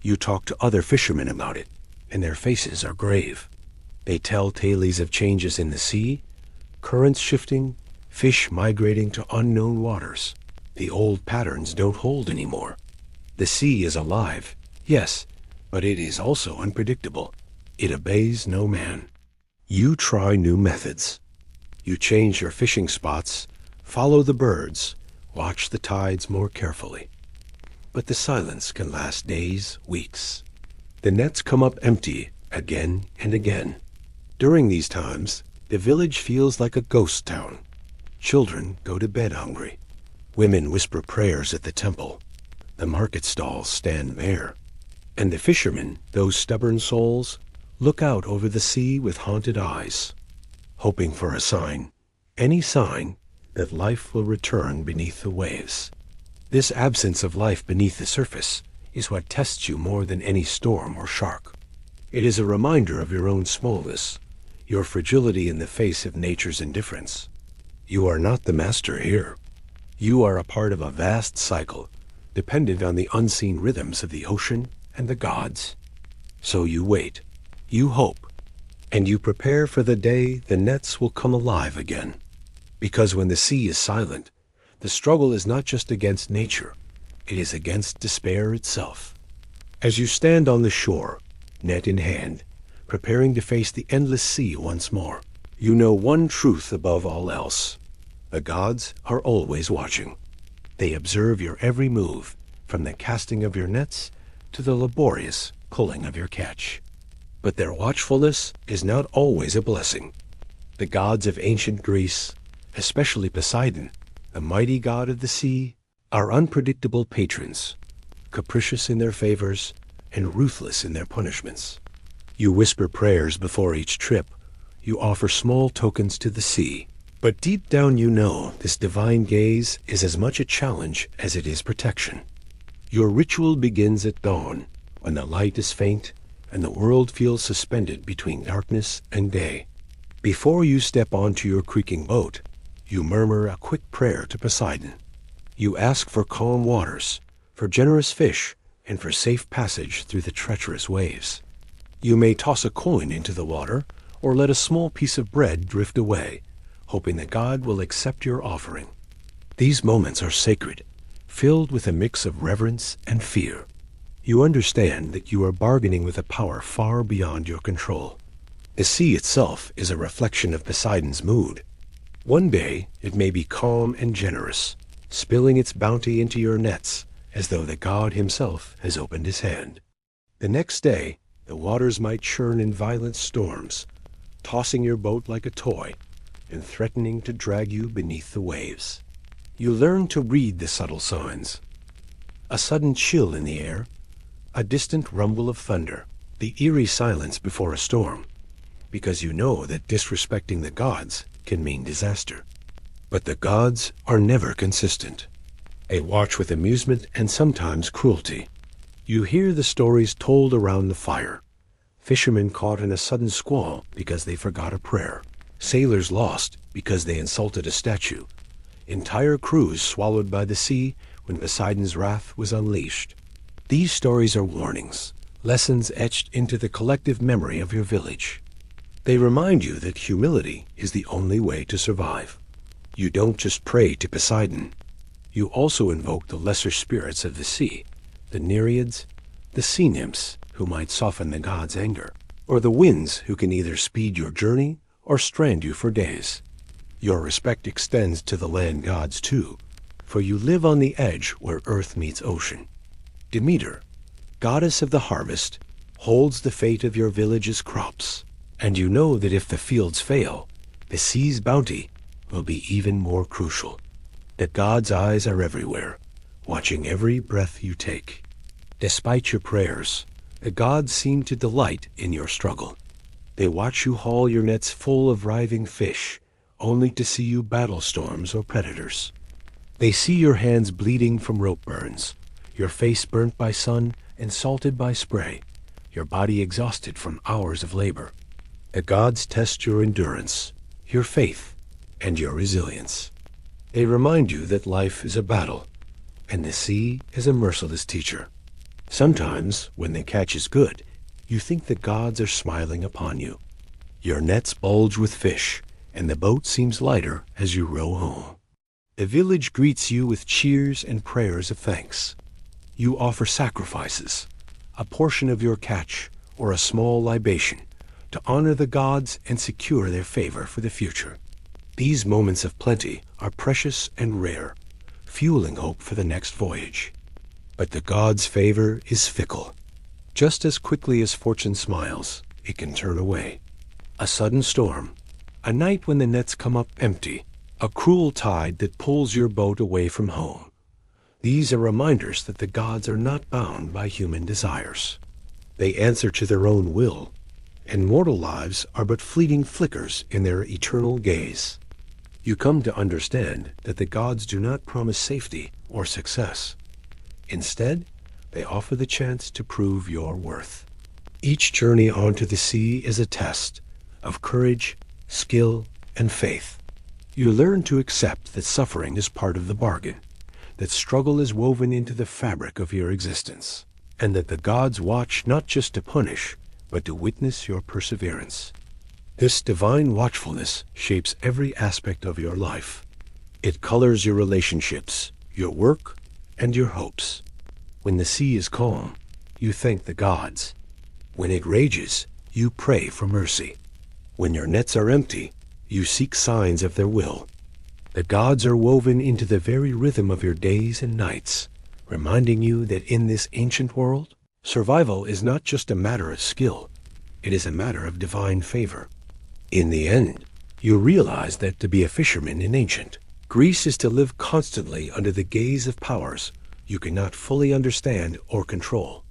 You talk to other fishermen about it, and their faces are grave. They tell tales of changes in the sea, currents shifting, fish migrating to unknown waters. The old patterns don't hold anymore. The sea is alive, yes, but it is also unpredictable. It obeys no man. You try new methods. You change your fishing spots, follow the birds, watch the tides more carefully. But the silence can last days, weeks. The nets come up empty again and again. During these times, the village feels like a ghost town. Children go to bed hungry. Women whisper prayers at the temple. The market stalls stand bare. And the fishermen, those stubborn souls, look out over the sea with haunted eyes, hoping for a sign, any sign, that life will return beneath the waves. This absence of life beneath the surface is what tests you more than any storm or shark. It is a reminder of your own smallness, your fragility in the face of nature's indifference. You are not the master here. You are a part of a vast cycle, dependent on the unseen rhythms of the ocean and the gods. So you wait, you hope, and you prepare for the day the nets will come alive again. Because when the sea is silent, the struggle is not just against nature, it is against despair itself. As you stand on the shore, net in hand, preparing to face the endless sea once more, you know one truth above all else. The gods are always watching. They observe your every move, from the casting of your nets to the laborious pulling of your catch. But their watchfulness is not always a blessing. The gods of ancient Greece, especially Poseidon, the mighty god of the sea, are unpredictable patrons, capricious in their favors and ruthless in their punishments. You whisper prayers before each trip. You offer small tokens to the sea. But deep down you know this divine gaze is as much a challenge as it is protection. Your ritual begins at dawn, when the light is faint and the world feels suspended between darkness and day. Before you step onto your creaking boat, you murmur a quick prayer to Poseidon. You ask for calm waters, for generous fish, and for safe passage through the treacherous waves. You may toss a coin into the water, or let a small piece of bread drift away, hoping that God will accept your offering. These moments are sacred, filled with a mix of reverence and fear. You understand that you are bargaining with a power far beyond your control. The sea itself is a reflection of Poseidon's mood. One day it may be calm and generous, spilling its bounty into your nets as though the god himself has opened his hand. The next day the waters might churn in violent storms, tossing your boat like a toy and threatening to drag you beneath the waves. You learn to read the subtle signs. A sudden chill in the air, a distant rumble of thunder, the eerie silence before a storm, because you know that disrespecting the gods can mean disaster. But the gods are never consistent. They watch with amusement and sometimes cruelty. You hear the stories told around the fire. Fishermen caught in a sudden squall because they forgot a prayer. Sailors lost because they insulted a statue. Entire crews swallowed by the sea when Poseidon's wrath was unleashed. These stories are warnings, lessons etched into the collective memory of your village. They remind you that humility is the only way to survive. You don't just pray to Poseidon. You also invoke the lesser spirits of the sea, the Nereids, the sea nymphs who might soften the god's anger, or the winds who can either speed your journey or strand you for days. Your respect extends to the land gods too, for you live on the edge where earth meets ocean. Demeter, goddess of the harvest, holds the fate of your village's crops, and you know that if the fields fail, the sea's bounty will be even more crucial. That God's eyes are everywhere, watching every breath you take. Despite your prayers, the gods seem to delight in your struggle. They watch you haul your nets full of writhing fish, only to see you battle storms or predators. They see your hands bleeding from rope burns, your face burnt by sun and salted by spray, your body exhausted from hours of labor. The gods test your endurance, your faith, and your resilience. They remind you that life is a battle, and the sea is a merciless teacher. Sometimes, when the catch is good, you think the gods are smiling upon you. Your nets bulge with fish, and the boat seems lighter as you row home. The village greets you with cheers and prayers of thanks. You offer sacrifices, a portion of your catch, or a small libation, to honor the gods and secure their favor for the future. These moments of plenty are precious and rare, fueling hope for the next voyage. But the gods' favor is fickle. Just as quickly as fortune smiles, it can turn away. A sudden storm, a night when the nets come up empty, a cruel tide that pulls your boat away from home. These are reminders that the gods are not bound by human desires. They answer to their own will, and mortal lives are but fleeting flickers in their eternal gaze. You come to understand that the gods do not promise safety or success. Instead, they offer the chance to prove your worth. Each journey onto the sea is a test of courage, skill, and faith. You learn to accept that suffering is part of the bargain, that struggle is woven into the fabric of your existence, and that the gods watch not just to punish, but to witness your perseverance. This divine watchfulness shapes every aspect of your life. It colors your relationships, your work, and your hopes. When the sea is calm, you thank the gods. When it rages, you pray for mercy. When your nets are empty, you seek signs of their will. The gods are woven into the very rhythm of your days and nights, reminding you that in this ancient world, survival is not just a matter of skill, it is a matter of divine favor. In the end, you realize that to be a fisherman in ancient Greece is to live constantly under the gaze of powers you cannot fully understand or control.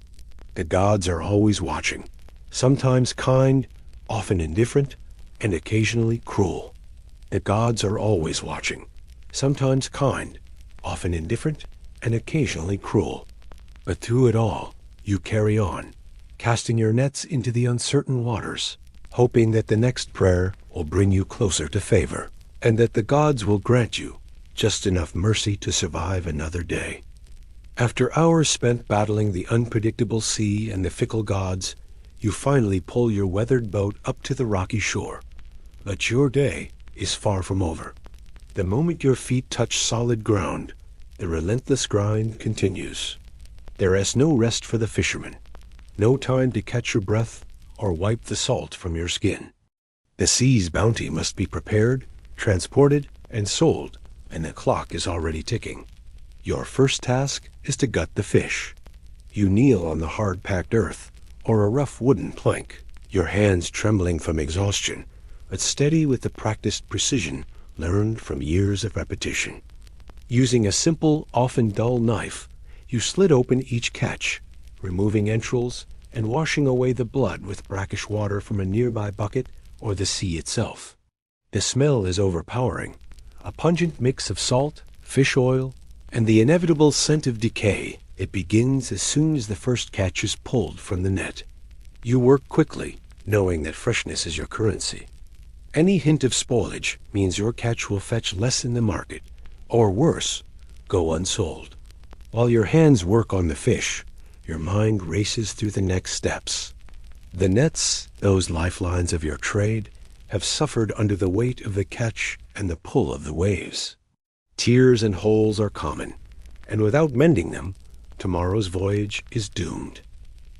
The gods are always watching, sometimes kind, often indifferent, and occasionally cruel. The gods are always watching, sometimes kind, often indifferent, and occasionally cruel. But through it all, you carry on, casting your nets into the uncertain waters, hoping that the next prayer will bring you closer to favor, and that the gods will grant you just enough mercy to survive another day. After hours spent battling the unpredictable sea and the fickle gods, you finally pull your weathered boat up to the rocky shore. But your day is far from over. The moment your feet touch solid ground, the relentless grind continues. There is no rest for the fisherman, no time to catch your breath or wipe the salt from your skin. The sea's bounty must be prepared, transported, and sold, and the clock is already ticking. Your first task is to gut the fish. You kneel on the hard-packed earth or a rough wooden plank, your hands trembling from exhaustion, but steady with the practiced precision learned from years of repetition. Using a simple, often dull knife, you slit open each catch, removing entrails and washing away the blood with brackish water from a nearby bucket or the sea itself. The smell is overpowering, a pungent mix of salt, fish oil, and the inevitable scent of decay. It begins as soon as the first catch is pulled from the net. You work quickly, knowing that freshness is your currency. Any hint of spoilage means your catch will fetch less in the market, or worse, go unsold. While your hands work on the fish, your mind races through the next steps. The nets, those lifelines of your trade, have suffered under the weight of the catch and the pull of the waves. Tears and holes are common, and without mending them, tomorrow's voyage is doomed.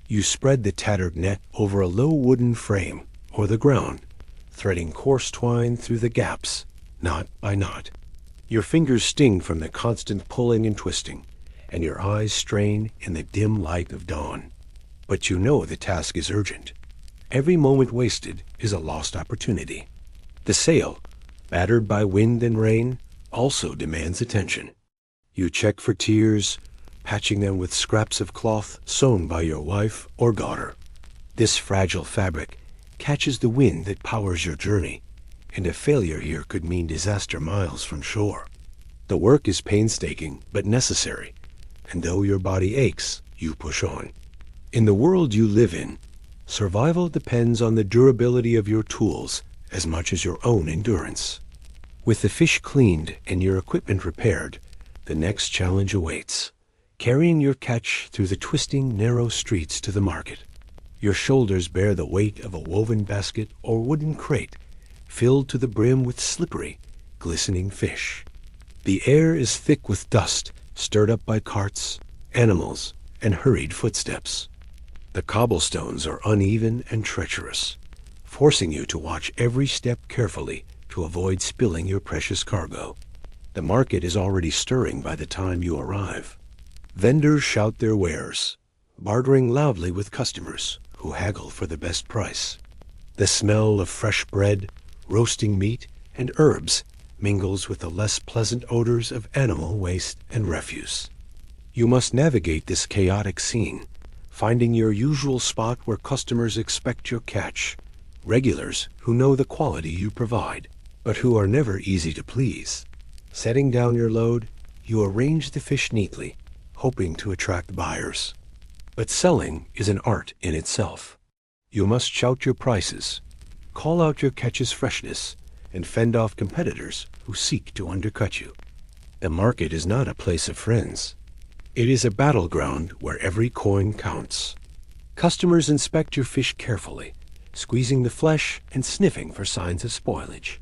You spread the tattered net over a low wooden frame or the ground, threading coarse twine through the gaps, knot by knot. Your fingers sting from the constant pulling and twisting, and your eyes strain in the dim light of dawn. But you know the task is urgent. Every moment wasted is a lost opportunity. The sail, battered by wind and rain, also demands attention. You check for tears, patching them with scraps of cloth sewn by your wife or daughter. This fragile fabric catches the wind that powers your journey, and a failure here could mean disaster miles from shore. The work is painstaking but necessary, and though your body aches, you push on. In the world you live in, survival depends on the durability of your tools as much as your own endurance. With the fish cleaned and your equipment repaired, the next challenge awaits, carrying your catch through the twisting, narrow streets to the market. Your shoulders bear the weight of a woven basket or wooden crate, filled to the brim with slippery, glistening fish. The air is thick with dust, stirred up by carts, animals, and hurried footsteps. The cobblestones are uneven and treacherous, forcing you to watch every step carefully to avoid spilling your precious cargo. The market is already stirring by the time you arrive. Vendors shout their wares, bartering loudly with customers who haggle for the best price. The smell of fresh bread, roasting meat, and herbs mingles with the less pleasant odors of animal waste and refuse. You must navigate this chaotic scene, finding your usual spot where customers expect your catch, regulars who know the quality you provide, but who are never easy to please. Setting down your load, you arrange the fish neatly, hoping to attract buyers. But selling is an art in itself. You must shout your prices, call out your catch's freshness, and fend off competitors who seek to undercut you. The market is not a place of friends. It is a battleground where every coin counts. Customers inspect your fish carefully, squeezing the flesh and sniffing for signs of spoilage.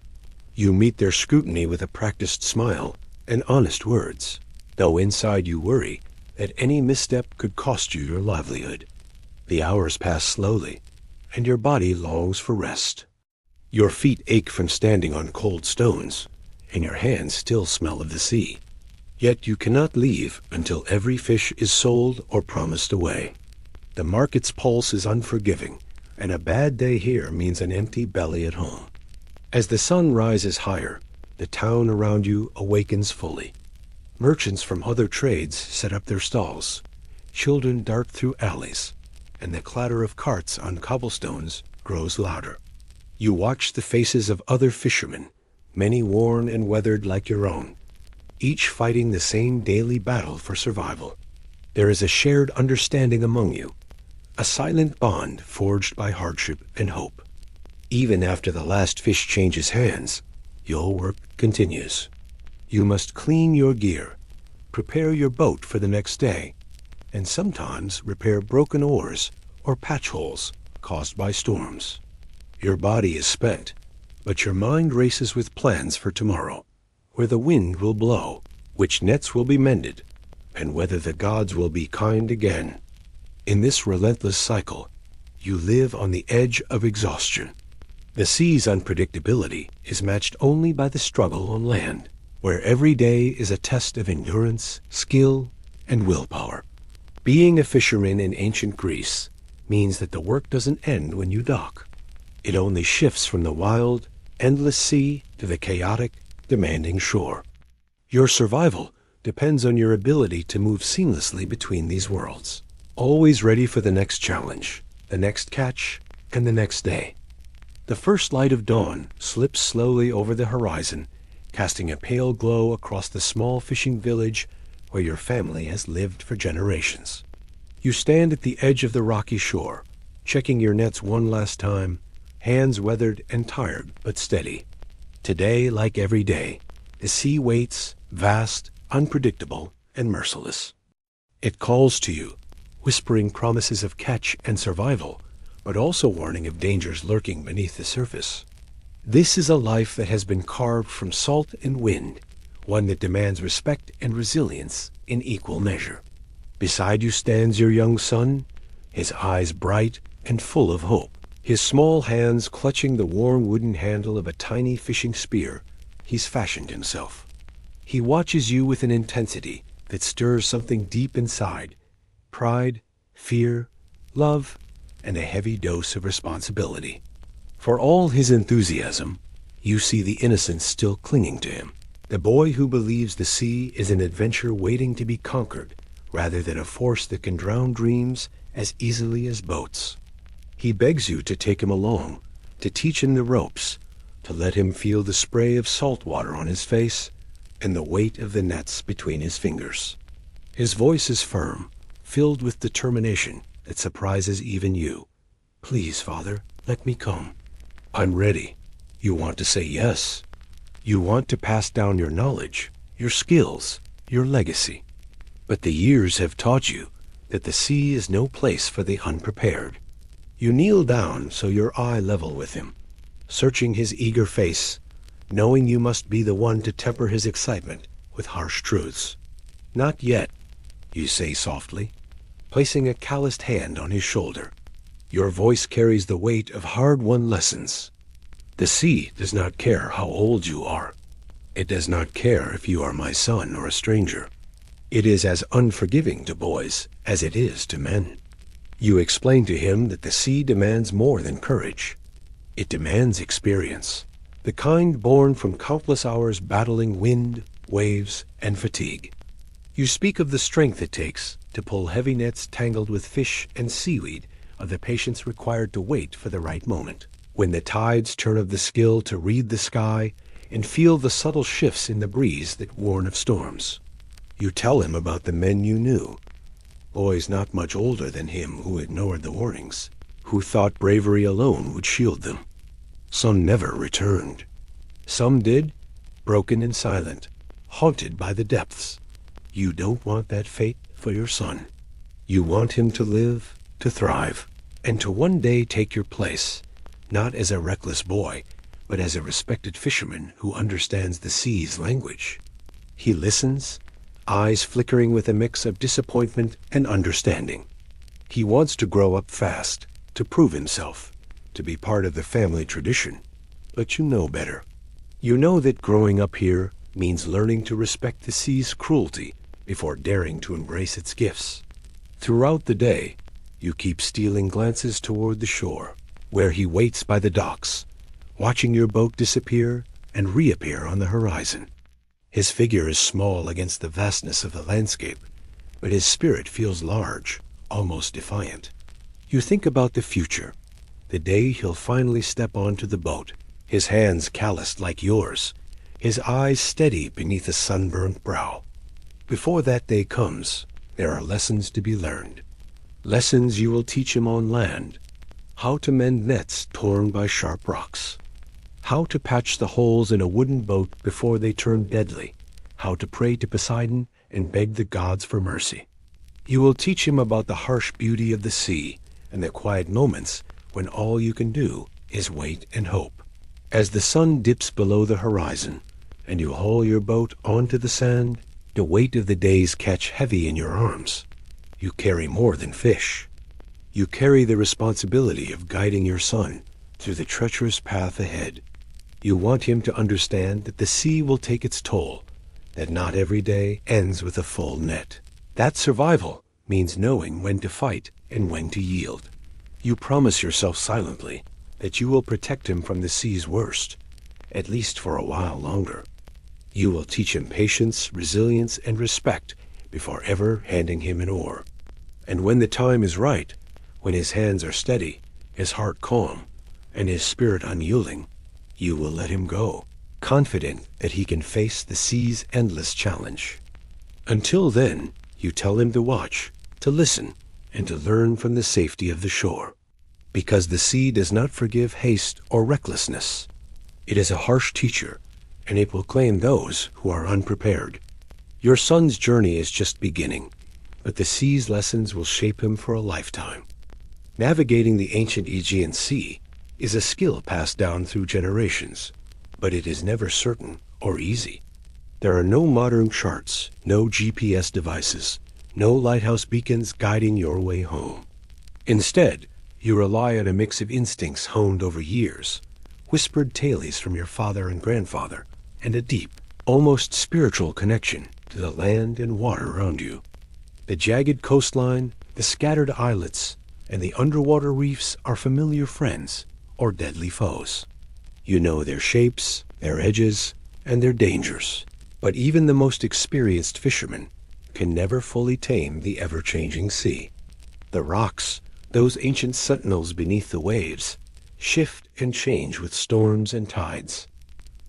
You meet their scrutiny with a practiced smile and honest words, though inside you worry that any misstep could cost you your livelihood. The hours pass slowly, and your body longs for rest. Your feet ache from standing on cold stones, and your hands still smell of the sea. Yet you cannot leave until every fish is sold or promised away. The market's pulse is unforgiving, and a bad day here means an empty belly at home. As the sun rises higher, the town around you awakens fully. Merchants from other trades set up their stalls. Children dart through alleys, and the clatter of carts on cobblestones grows louder. You watch the faces of other fishermen, many worn and weathered like your own, each fighting the same daily battle for survival. There is a shared understanding among you, a silent bond forged by hardship and hope. Even after the last fish changes hands, your work continues. You must clean your gear, prepare your boat for the next day, and sometimes repair broken oars or patch holes caused by storms. Your body is spent, but your mind races with plans for tomorrow, where the wind will blow, which nets will be mended, and whether the gods will be kind again. In this relentless cycle, you live on the edge of exhaustion. The sea's unpredictability is matched only by the struggle on land, where every day is a test of endurance, skill, and willpower. Being a fisherman in ancient Greece means that the work doesn't end when you dock. It only shifts from the wild, endless sea to the chaotic, demanding shore. Your survival depends on your ability to move seamlessly between these worlds, always ready for the next challenge, the next catch, and the next day. The first light of dawn slips slowly over the horizon, casting a pale glow across the small fishing village where your family has lived for generations. You stand at the edge of the rocky shore, checking your nets one last time, hands weathered and tired but steady. Today, like every day, the sea waits, vast, unpredictable, and merciless. It calls to you, whispering promises of catch and survival, but also warning of dangers lurking beneath the surface. This is a life that has been carved from salt and wind, one that demands respect and resilience in equal measure. Beside you stands your young son, his eyes bright and full of hope. His small hands clutching the worn wooden handle of a tiny fishing spear he's fashioned himself. He watches you with an intensity that stirs something deep inside: pride, fear, love, and a heavy dose of responsibility. For all his enthusiasm, you see the innocence still clinging to him, the boy who believes the sea is an adventure waiting to be conquered rather than a force that can drown dreams as easily as boats. He begs you to take him along, to teach him the ropes, to let him feel the spray of salt water on his face and the weight of the nets between his fingers. His voice is firm, filled with determination that surprises even you. Please, Father, let me come. I'm ready. You want to say yes. You want to pass down your knowledge, your skills, your legacy. But the years have taught you that the sea is no place for the unprepared. You kneel down so your eye level with him, searching his eager face, knowing you must be the one to temper his excitement with harsh truths. Not yet, you say softly, placing a calloused hand on his shoulder. Your voice carries the weight of hard-won lessons. The sea does not care how old you are. It does not care if you are my son or a stranger. It is as unforgiving to boys as it is to men. You explain to him that the sea demands more than courage. It demands experience, the kind born from countless hours battling wind, waves, and fatigue. You speak of the strength it takes to pull heavy nets tangled with fish and seaweed, of the patience required to wait for the right moment, when the tides turn, of the skill to read the sky and feel the subtle shifts in the breeze that warn of storms. You tell him about the men you knew, boys not much older than him who ignored the warnings, who thought bravery alone would shield them. Some never returned. Some did, broken and silent, haunted by the depths. You don't want that fate for your son. You want him to live, to thrive, and to one day take your place, not as a reckless boy, but as a respected fisherman who understands the sea's language. He listens, eyes flickering with a mix of disappointment and understanding. He wants to grow up fast, to prove himself, to be part of the family tradition. But you know better. You know that growing up here means learning to respect the sea's cruelty before daring to embrace its gifts. Throughout the day, you keep stealing glances toward the shore, where he waits by the docks, watching your boat disappear and reappear on the horizon. His figure is small against the vastness of the landscape, but his spirit feels large, almost defiant. You think about the future, the day he'll finally step onto the boat, his hands calloused like yours, his eyes steady beneath a sunburnt brow. Before that day comes, there are lessons to be learned. Lessons you will teach him on land: how to mend nets torn by sharp rocks, how to patch the holes in a wooden boat before they turn deadly, how to pray to Poseidon and beg the gods for mercy. You will teach him about the harsh beauty of the sea and the quiet moments when all you can do is wait and hope. As the sun dips below the horizon and you haul your boat onto the sand, the weight of the days catch heavy in your arms. You carry more than fish. You carry the responsibility of guiding your son through the treacherous path ahead. You want him to understand that the sea will take its toll, that not every day ends with a full net. That survival means knowing when to fight and when to yield. You promise yourself silently that you will protect him from the sea's worst, at least for a while longer. You will teach him patience, resilience, and respect before ever handing him an oar. And when the time is right, when his hands are steady, his heart calm, and his spirit unyielding, you will let him go, confident that he can face the sea's endless challenge. Until then, you tell him to watch, to listen, and to learn from the safety of the shore. Because the sea does not forgive haste or recklessness. It is a harsh teacher, and it will claim those who are unprepared. Your son's journey is just beginning, but the sea's lessons will shape him for a lifetime. Navigating the ancient Aegean Sea is a skill passed down through generations, but it is never certain or easy. There are no modern charts, no GPS devices, no lighthouse beacons guiding your way home. Instead, you rely on a mix of instincts honed over years, whispered tales from your father and grandfather, and a deep, almost spiritual connection to the land and water around you. The jagged coastline, the scattered islets, and the underwater reefs are familiar friends or deadly foes. You know their shapes, their edges, and their dangers. But even the most experienced fishermen can never fully tame the ever-changing sea. The rocks, those ancient sentinels beneath the waves, shift and change with storms and tides.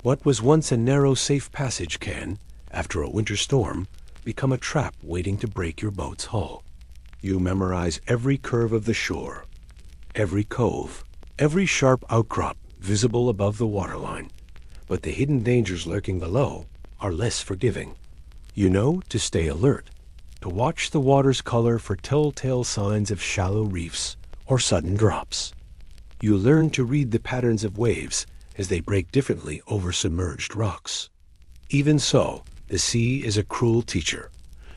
What was once a narrow, safe passage can, after a winter storm, become a trap waiting to break your boat's hull. You memorize every curve of the shore, every cove, every sharp outcrop visible above the waterline. But the hidden dangers lurking below are less forgiving. You know to stay alert, to watch the water's color for telltale signs of shallow reefs or sudden drops. You learn to read the patterns of waves as they break differently over submerged rocks. Even so, the sea is a cruel teacher,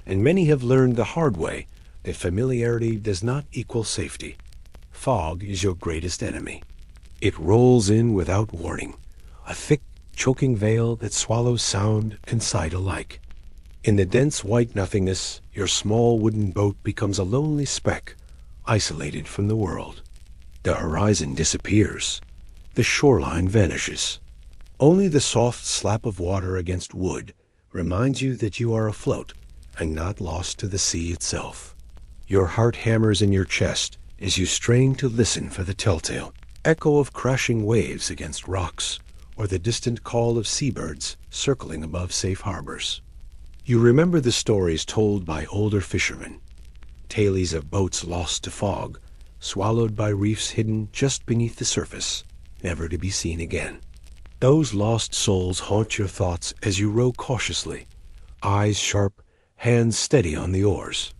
and many have learned the hard way that familiarity does not equal safety. Fog is your greatest enemy. It rolls in without warning, a thick, choking veil that swallows sound and sight alike. In the dense white nothingness, your small wooden boat becomes a lonely speck, isolated from the world. The horizon disappears. The shoreline vanishes. Only the soft slap of water against wood reminds you that you are afloat and not lost to the sea itself. Your heart hammers in your chest as you strain to listen for the telltale echo of crashing waves against rocks or the distant call of seabirds circling above safe harbors. You remember the stories told by older fishermen, tales of boats lost to fog, swallowed by reefs hidden just beneath the surface, never to be seen again. Those lost souls haunt your thoughts as you row cautiously, eyes sharp, hands steady on the oars.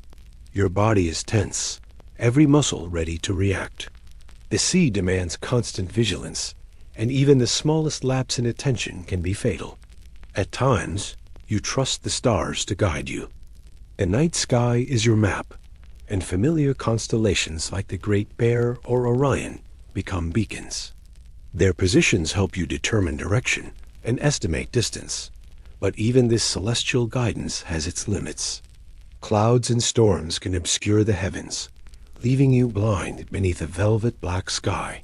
Your body is tense, every muscle ready to react. The sea demands constant vigilance, and even the smallest lapse in attention can be fatal. At times, you trust the stars to guide you. The night sky is your map, and familiar constellations like the Great Bear or Orion become beacons. Their positions help you determine direction and estimate distance, but even this celestial guidance has its limits. Clouds and storms can obscure the heavens, leaving you blind beneath a velvet black sky.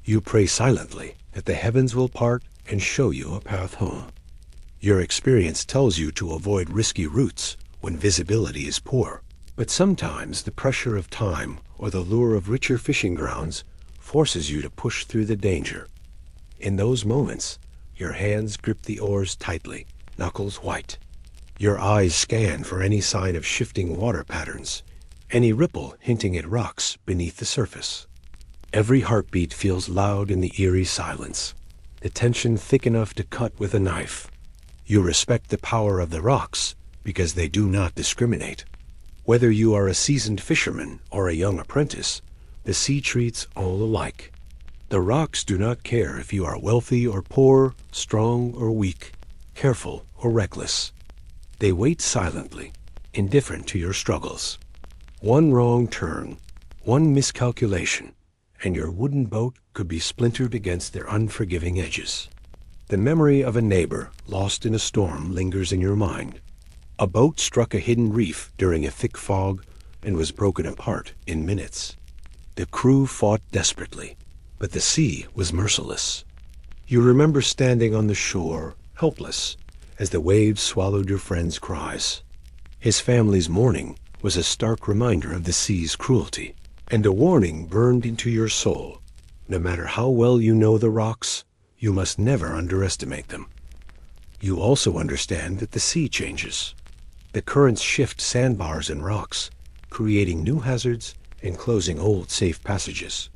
You pray silently that the heavens will part and show you a path home. Your experience tells you to avoid risky routes when visibility is poor, but sometimes the pressure of time or the lure of richer fishing grounds forces you to push through the danger. In those moments, your hands grip the oars tightly, knuckles white. Your eyes scan for any sign of shifting water patterns, any ripple hinting at rocks beneath the surface. Every heartbeat feels loud in the eerie silence, the tension thick enough to cut with a knife. You respect the power of the rocks because they do not discriminate. Whether you are a seasoned fisherman or a young apprentice, the sea treats all alike. The rocks do not care if you are wealthy or poor, strong or weak, careful or reckless. They wait silently, indifferent to your struggles. One wrong turn, one miscalculation, and your wooden boat could be splintered against their unforgiving edges. The memory of a neighbor lost in a storm lingers in your mind. A boat struck a hidden reef during a thick fog and was broken apart in minutes. The crew fought desperately, but the sea was merciless. You remember standing on the shore, helpless, as the waves swallowed your friend's cries. His family's mourning was a stark reminder of the sea's cruelty, and a warning burned into your soul. No matter how well you know the rocks, you must never underestimate them. You also understand that the sea changes. The currents shift sandbars and rocks, creating new hazards and closing old safe passages.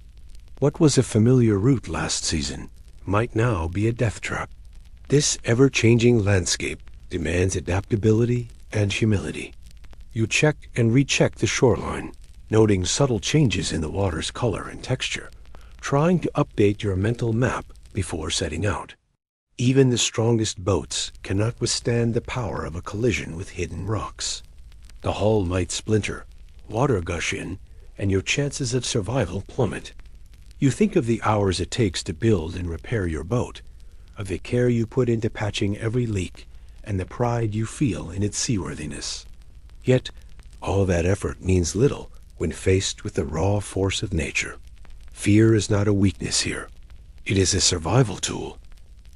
What was a familiar route last season might now be a death trap. This ever-changing landscape demands adaptability and humility. You check and recheck the shoreline, noting subtle changes in the water's color and texture, trying to update your mental map before setting out. Even the strongest boats cannot withstand the power of a collision with hidden rocks. The hull might splinter, water gush in, and your chances of survival plummet. You think of the hours it takes to build and repair your boat, of the care you put into patching every leak, and the pride you feel in its seaworthiness. Yet, all that effort means little when faced with the raw force of nature. Fear is not a weakness here. It is a survival tool.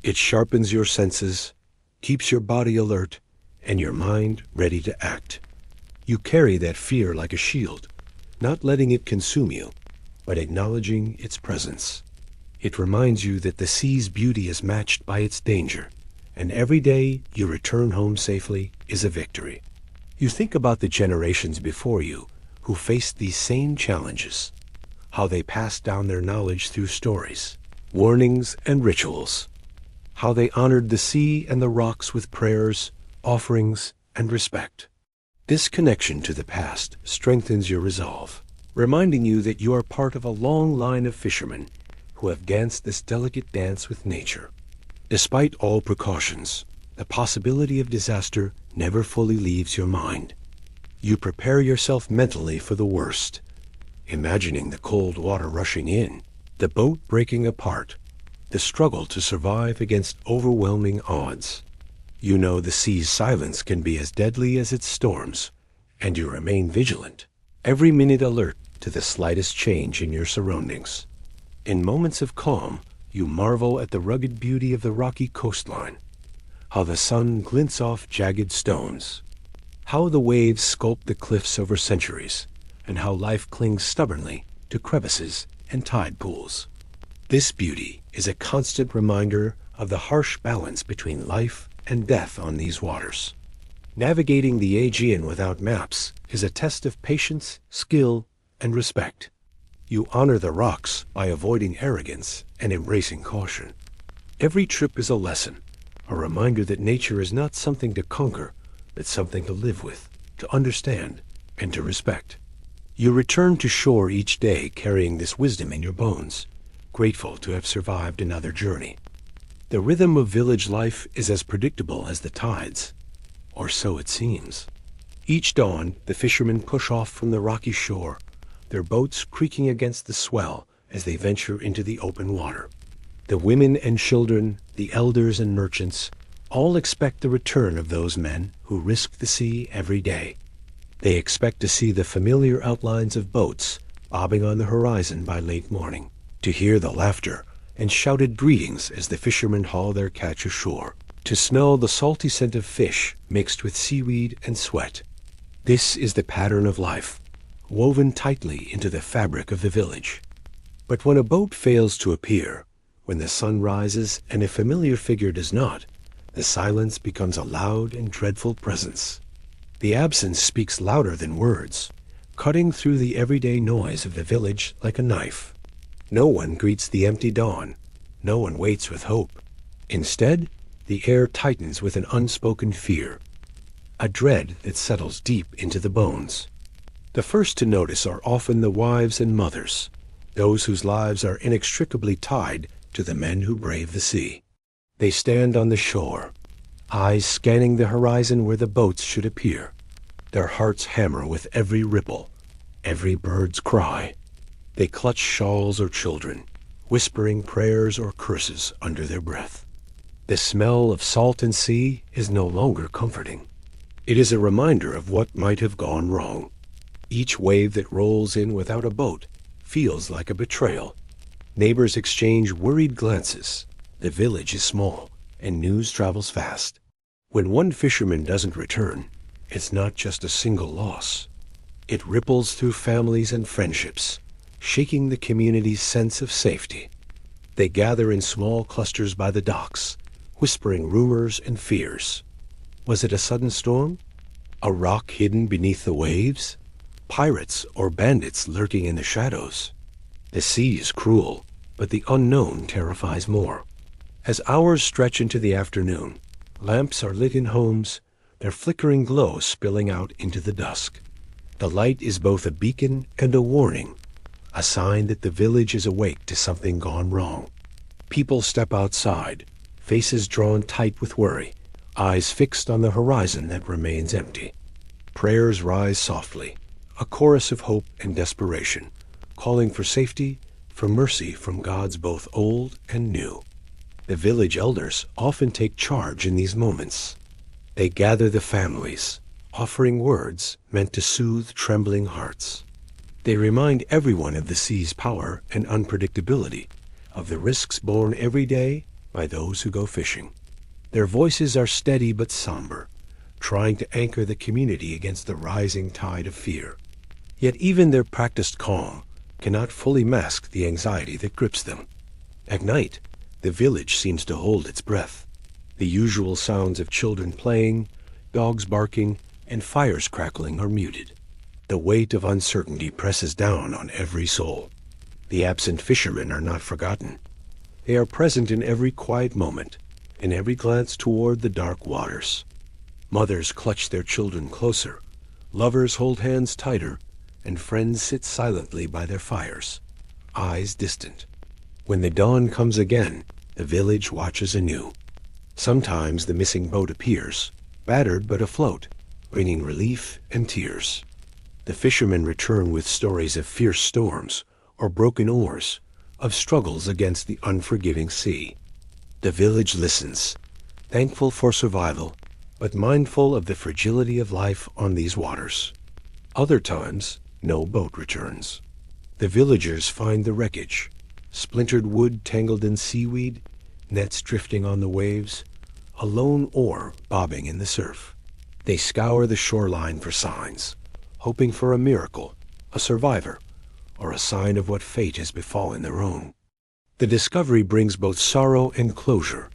It sharpens your senses, keeps your body alert, and your mind ready to act. You carry that fear like a shield, not letting it consume you, but acknowledging its presence. It reminds you that the sea's beauty is matched by its danger, and every day you return home safely is a victory. You think about the generations before you who faced these same challenges, how they passed down their knowledge through stories, warnings, and rituals, how they honored the sea and the rocks with prayers, offerings, and respect. This connection to the past strengthens your resolve, reminding you that you are part of a long line of fishermen who have danced this delicate dance with nature. Despite all precautions, the possibility of disaster never fully leaves your mind. You prepare yourself mentally for the worst, imagining the cold water rushing in, the boat breaking apart, the struggle to survive against overwhelming odds. You know the sea's silence can be as deadly as its storms, and you remain vigilant, every minute alert to the slightest change in your surroundings. In moments of calm, you marvel at the rugged beauty of the rocky coastline, how the sun glints off jagged stones, how the waves sculpt the cliffs over centuries, and how life clings stubbornly to crevices and tide pools. This beauty is a constant reminder of the harsh balance between life and death on these waters. Navigating the Aegean without maps is a test of patience, skill, and respect. You honor the rocks by avoiding arrogance and embracing caution. Every trip is a lesson, a reminder that nature is not something to conquer, but something to live with, to understand, and to respect. You return to shore each day carrying this wisdom in your bones, grateful to have survived another journey. The rhythm of village life is as predictable as the tides, or so it seems. Each dawn, the fishermen push off from the rocky shore, their boats creaking against the swell as they venture into the open water. The women and children, the elders and merchants, all expect the return of those men who risk the sea every day. They expect to see the familiar outlines of boats bobbing on the horizon by late morning, to hear the laughter and shouted greetings as the fishermen haul their catch ashore, to smell the salty scent of fish mixed with seaweed and sweat. This is the pattern of life, woven tightly into the fabric of the village. But when a boat fails to appear, when the sun rises and a familiar figure does not, the silence becomes a loud and dreadful presence. The absence speaks louder than words, cutting through the everyday noise of the village like a knife. No one greets the empty dawn. No one waits with hope. Instead, the air tightens with an unspoken fear, a dread that settles deep into the bones. The first to notice are often the wives and mothers, those whose lives are inextricably tied to the men who brave the sea. They stand on the shore, eyes scanning the horizon where the boats should appear. Their hearts hammer with every ripple, every bird's cry. They clutch shawls or children, whispering prayers or curses under their breath. The smell of salt and sea is no longer comforting. It is a reminder of what might have gone wrong. Each wave that rolls in without a boat feels like a betrayal. Neighbors exchange worried glances. The village is small, and news travels fast. When one fisherman doesn't return, it's not just a single loss. It ripples through families and friendships, shaking the community's sense of safety. They gather in small clusters by the docks, whispering rumors and fears. Was it a sudden storm? A rock hidden beneath the waves? Pirates or bandits lurking in the shadows? The sea is cruel, but the unknown terrifies more. As hours stretch into the afternoon, lamps are lit in homes, their flickering glow spilling out into the dusk. The light is both a beacon and a warning, a sign that the village is awake to something gone wrong. People step outside, faces drawn tight with worry, eyes fixed on the horizon that remains empty. Prayers rise softly, a chorus of hope and desperation, calling for safety, for mercy from gods both old and new. The village elders often take charge in these moments. They gather the families, offering words meant to soothe trembling hearts. They remind everyone of the sea's power and unpredictability, of the risks borne every day by those who go fishing. Their voices are steady but somber, trying to anchor the community against the rising tide of fear. Yet even their practiced calm cannot fully mask the anxiety that grips them. At night, the village seems to hold its breath. The usual sounds of children playing, dogs barking, and fires crackling are muted. The weight of uncertainty presses down on every soul. The absent fishermen are not forgotten. They are present in every quiet moment, in every glance toward the dark waters. Mothers clutch their children closer, lovers hold hands tighter, and friends sit silently by their fires, eyes distant. When the dawn comes again, the village watches anew. Sometimes the missing boat appears, battered but afloat, bringing relief and tears. The fishermen return with stories of fierce storms or broken oars, of struggles against the unforgiving sea. The village listens, thankful for survival, but mindful of the fragility of life on these waters. Other times, no boat returns. The villagers find the wreckage, splintered wood tangled in seaweed, nets drifting on the waves, a lone oar bobbing in the surf. They scour the shoreline for signs, hoping for a miracle, a survivor, or a sign of what fate has befallen their own. The discovery brings both sorrow and closure,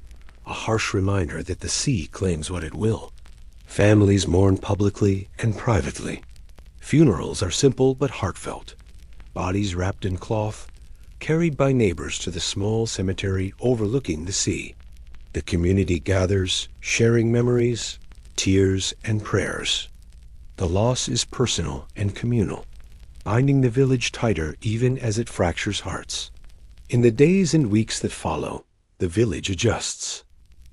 a harsh reminder that the sea claims what it will. Families mourn publicly and privately. Funerals are simple but heartfelt, bodies wrapped in cloth, carried by neighbors to the small cemetery overlooking the sea. The community gathers, sharing memories, tears, and prayers. The loss is personal and communal, binding the village tighter even as it fractures hearts. In the days and weeks that follow, the village adjusts.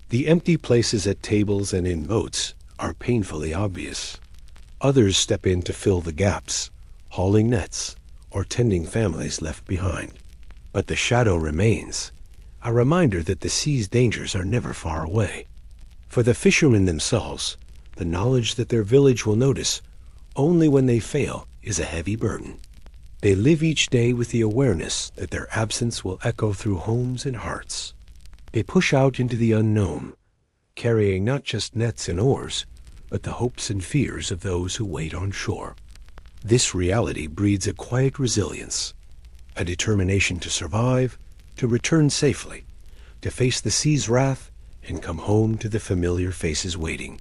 The empty places at tables and in boats are painfully obvious. Others step in to fill the gaps, hauling nets or tending families left behind. But the shadow remains, a reminder that the sea's dangers are never far away. For the fishermen themselves, the knowledge that their village will notice only when they fail is a heavy burden. They live each day with the awareness that their absence will echo through homes and hearts. They push out into the unknown, carrying not just nets and oars, but the hopes and fears of those who wait on shore. This reality breeds a quiet resilience, a determination to survive, to return safely, to face the sea's wrath, and come home to the familiar faces waiting.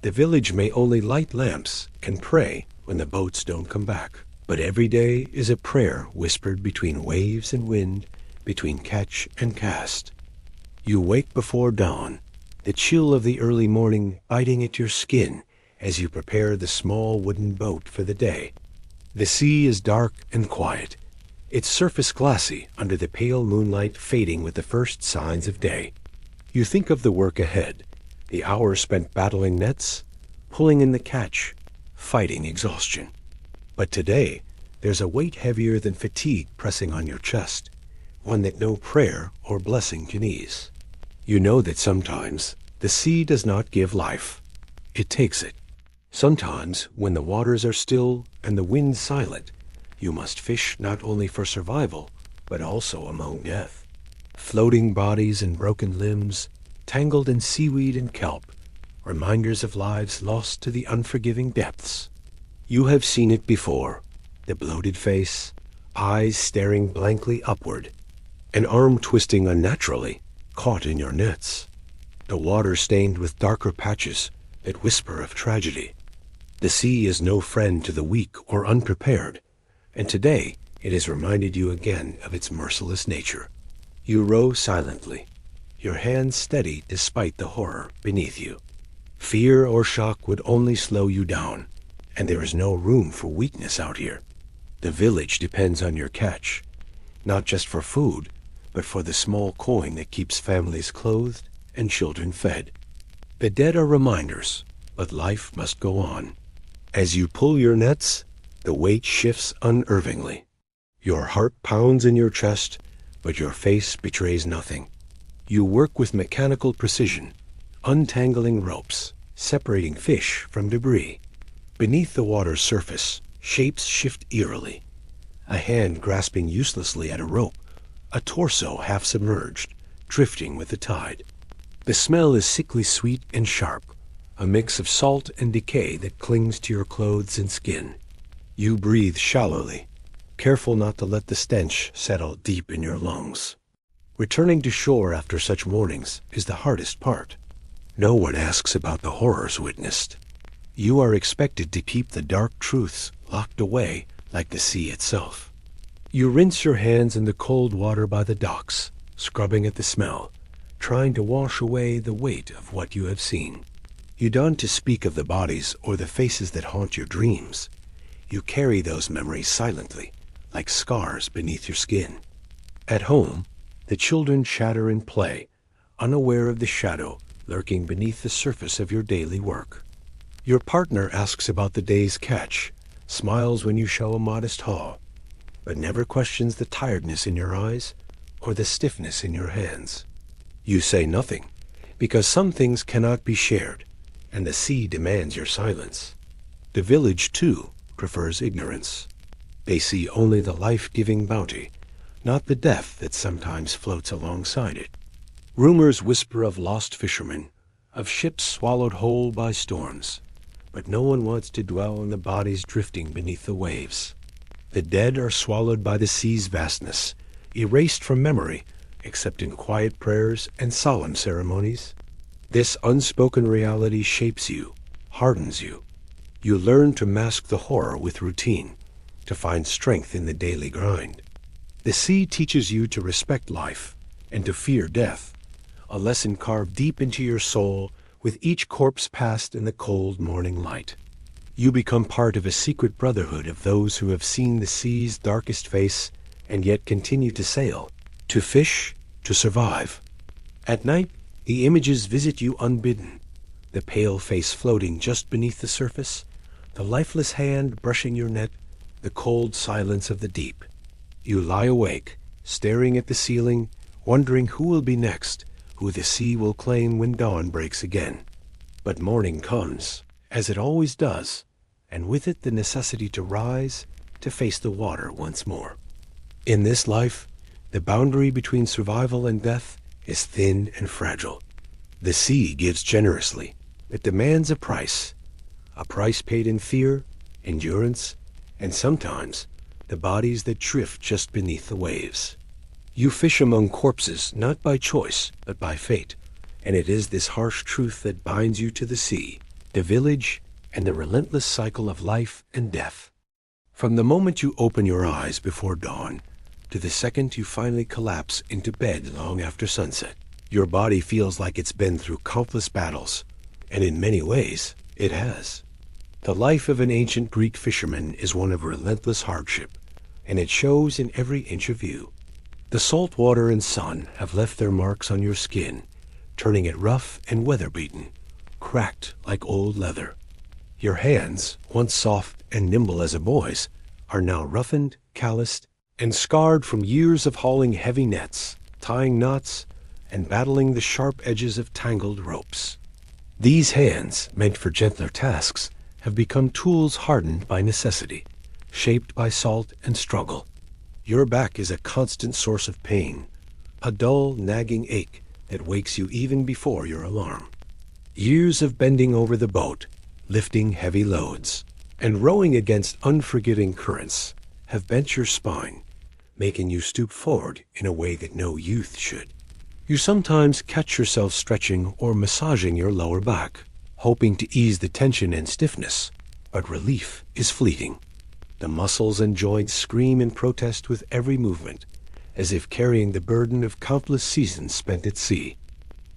The village may only light lamps and pray when the boats don't come back, but every day is a prayer whispered between waves and wind, between catch and cast. You wake before dawn, the chill of the early morning biting at your skin as you prepare the small wooden boat for the day. The sea is dark and quiet, its surface glassy under the pale moonlight fading with the first signs of day. You think of the work ahead, the hours spent battling nets, pulling in the catch, fighting exhaustion. But today, there's a weight heavier than fatigue pressing on your chest, one that no prayer or blessing can ease. You know that sometimes the sea does not give life, it takes it. Sometimes, when the waters are still and the wind silent, you must fish not only for survival, but also among death. Floating bodies and broken limbs, tangled in seaweed and kelp, reminders of lives lost to the unforgiving depths. You have seen it before, the bloated face, eyes staring blankly upward, an arm twisting unnaturally, caught in your nets, the water stained with darker patches that whisper of tragedy. The sea is no friend to the weak or unprepared, and today It has reminded you again of its merciless nature. You row silently, your hands steady despite the horror beneath you. Fear or shock would only slow you down, and there is no room for weakness out here. The village depends on your catch, not just for food, but for the small coin that keeps families clothed and children fed. The dead are reminders, but life must go on. As you pull your nets, the weight shifts unervingly. Your heart pounds in your chest, but your face betrays nothing. You work with mechanical precision, untangling ropes, separating fish from debris. Beneath the water's surface, shapes shift eerily. A hand grasping uselessly at a rope, a torso half submerged, drifting with the tide. The smell is sickly sweet and sharp, a mix of salt and decay that clings to your clothes and skin. You breathe shallowly, careful not to let the stench settle deep in your lungs. Returning to shore after such mornings is the hardest part. No one asks about the horrors witnessed. You are expected to keep the dark truths locked away like the sea itself. You rinse your hands in the cold water by the docks, scrubbing at the smell, trying to wash away the weight of what you have seen. You don't to speak of the bodies or the faces that haunt your dreams. You carry those memories silently, like scars beneath your skin. At home, the children chatter and play, unaware of the shadow lurking beneath the surface of your daily work. Your partner asks about the day's catch, smiles when you show a modest haul, but never questions the tiredness in your eyes or the stiffness in your hands. You say nothing, because some things cannot be shared, and the sea demands your silence. The village, too, prefers ignorance. They see only the life-giving bounty, not the death that sometimes floats alongside it. Rumors whisper of lost fishermen, of ships swallowed whole by storms, but no one wants to dwell on the bodies drifting beneath the waves. The dead are swallowed by the sea's vastness, erased from memory, except in quiet prayers and solemn ceremonies. This unspoken reality shapes you, hardens you. You learn to mask the horror with routine, to find strength in the daily grind. The sea teaches you to respect life and to fear death, a lesson carved deep into your soul with each corpse passed in the cold morning light. You become part of a secret brotherhood of those who have seen the sea's darkest face and yet continue to sail, to fish, to survive. At night, the images visit you unbidden, the pale face floating just beneath the surface, the lifeless hand brushing your net, the cold silence of the deep. You lie awake, staring at the ceiling, wondering who will be next, who the sea will claim when dawn breaks again. But morning comes, as it always does, and with it the necessity to rise, to face the water once more. In this life, the boundary between survival and death is thin and fragile. The sea gives generously. It demands a price paid in fear, endurance, and sometimes the bodies that drift just beneath the waves. You fish among corpses not by choice, but by fate, and it is this harsh truth that binds you to the sea, the village, and the relentless cycle of life and death. From the moment you open your eyes before dawn, to the second you finally collapse into bed long after sunset, your body feels like it's been through countless battles, and in many ways, it has. The life of an ancient Greek fisherman is one of relentless hardship, and it shows in every inch of you. The salt water and sun have left their marks on your skin, turning it rough and weather-beaten, cracked like old leather. Your hands, once soft and nimble as a boy's, are now roughened, calloused, and scarred from years of hauling heavy nets, tying knots, and battling the sharp edges of tangled ropes. These hands, meant for gentler tasks, have become tools hardened by necessity, shaped by salt and struggle. Your back is a constant source of pain, a dull, nagging ache that wakes you even before your alarm. Years of bending over the boat, lifting heavy loads, and rowing against unforgiving currents have bent your spine, making you stoop forward in a way that no youth should. You sometimes catch yourself stretching or massaging your lower back, hoping to ease the tension and stiffness, but relief is fleeting. The muscles and joints scream in protest with every movement, as if carrying the burden of countless seasons spent at sea.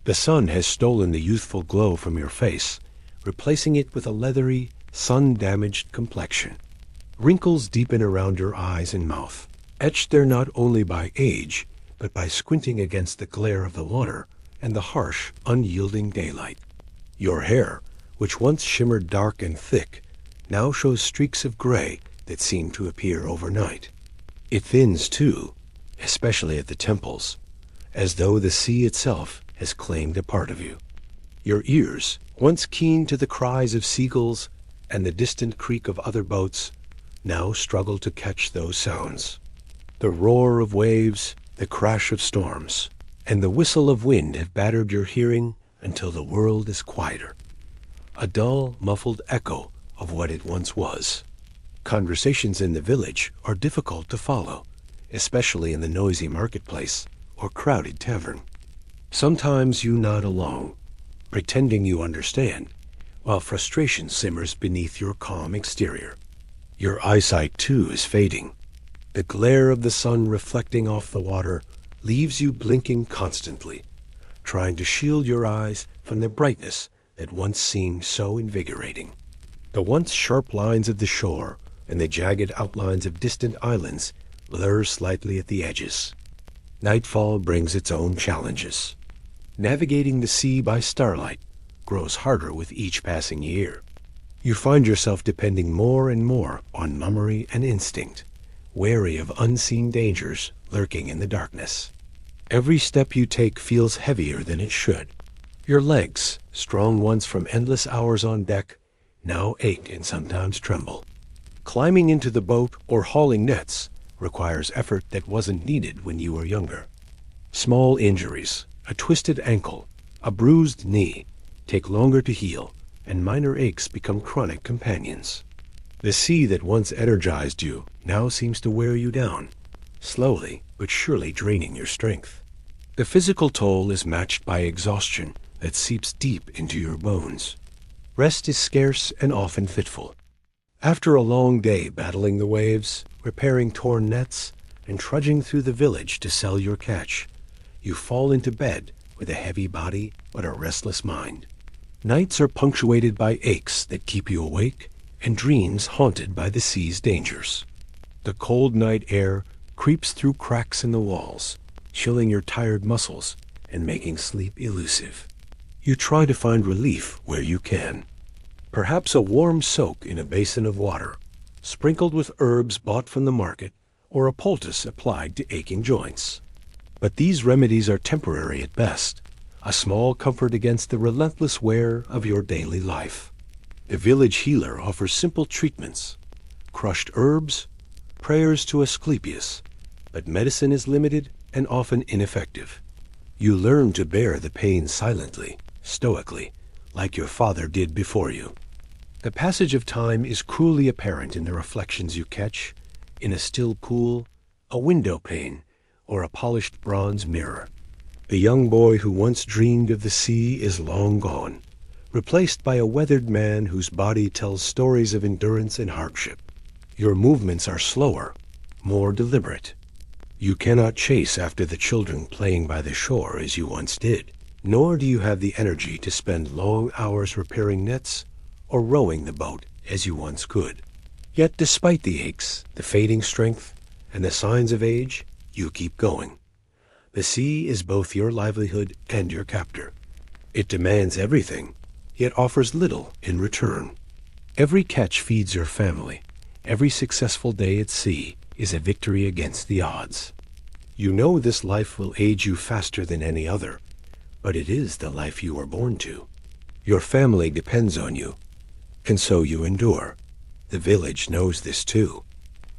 The sun has stolen the youthful glow from your face, replacing it with a leathery, sun-damaged complexion. Wrinkles deepen around your eyes and mouth, etched there not only by age, but by squinting against the glare of the water and the harsh, unyielding daylight. Your hair, which once shimmered dark and thick, now shows streaks of gray that seem to appear overnight. It thins, too, especially at the temples, as though the sea itself has claimed a part of you. Your ears, once keen to the cries of seagulls and the distant creak of other boats, now struggle to catch those sounds. The roar of waves, the crash of storms, and the whistle of wind have battered your hearing until the world is quieter. A dull, muffled echo of what it once was. Conversations in the village are difficult to follow, especially in the noisy marketplace or crowded tavern. Sometimes you nod along, pretending you understand, while frustration simmers beneath your calm exterior. Your eyesight, too, is fading. The glare of the sun reflecting off the water leaves you blinking constantly, trying to shield your eyes from the brightness that once seemed so invigorating. The once sharp lines of the shore and the jagged outlines of distant islands blur slightly at the edges. Nightfall brings its own challenges. Navigating the sea by starlight grows harder with each passing year. You find yourself depending more and more on memory and instinct, wary of unseen dangers lurking in the darkness. Every step you take feels heavier than it should. Your legs, strong once from endless hours on deck, now ache and sometimes tremble. Climbing into the boat or hauling nets requires effort that wasn't needed when you were younger. Small injuries, a twisted ankle, a bruised knee, take longer to heal, and minor aches become chronic companions. The sea that once energized you now seems to wear you down, slowly but surely draining your strength. The physical toll is matched by exhaustion that seeps deep into your bones. Rest is scarce and often fitful. After a long day battling the waves, repairing torn nets, and trudging through the village to sell your catch, you fall into bed with a heavy body but a restless mind. Nights are punctuated by aches that keep you awake and dreams haunted by the sea's dangers. The cold night air creeps through cracks in the walls, chilling your tired muscles and making sleep elusive. You try to find relief where you can. Perhaps a warm soak in a basin of water, sprinkled with herbs bought from the market, or a poultice applied to aching joints. But these remedies are temporary at best, a small comfort against the relentless wear of your daily life. The village healer offers simple treatments, crushed herbs, prayers to Asclepius, but medicine is limited and often ineffective. You learn to bear the pain silently, stoically, like your father did before you. The passage of time is cruelly apparent in the reflections you catch, in a still pool, a window pane, or a polished bronze mirror. The young boy who once dreamed of the sea is long gone, replaced by a weathered man whose body tells stories of endurance and hardship. Your movements are slower, more deliberate. You cannot chase after the children playing by the shore as you once did, nor do you have the energy to spend long hours repairing nets or rowing the boat as you once could. Yet despite the aches, the fading strength, and the signs of age, you keep going. The sea is both your livelihood and your captor. It demands everything, yet offers little in return. Every catch feeds your family. Every successful day at sea is a victory against the odds. You know this life will age you faster than any other, but it is the life you are born to. Your family depends on you, and so you endure. The village knows this too.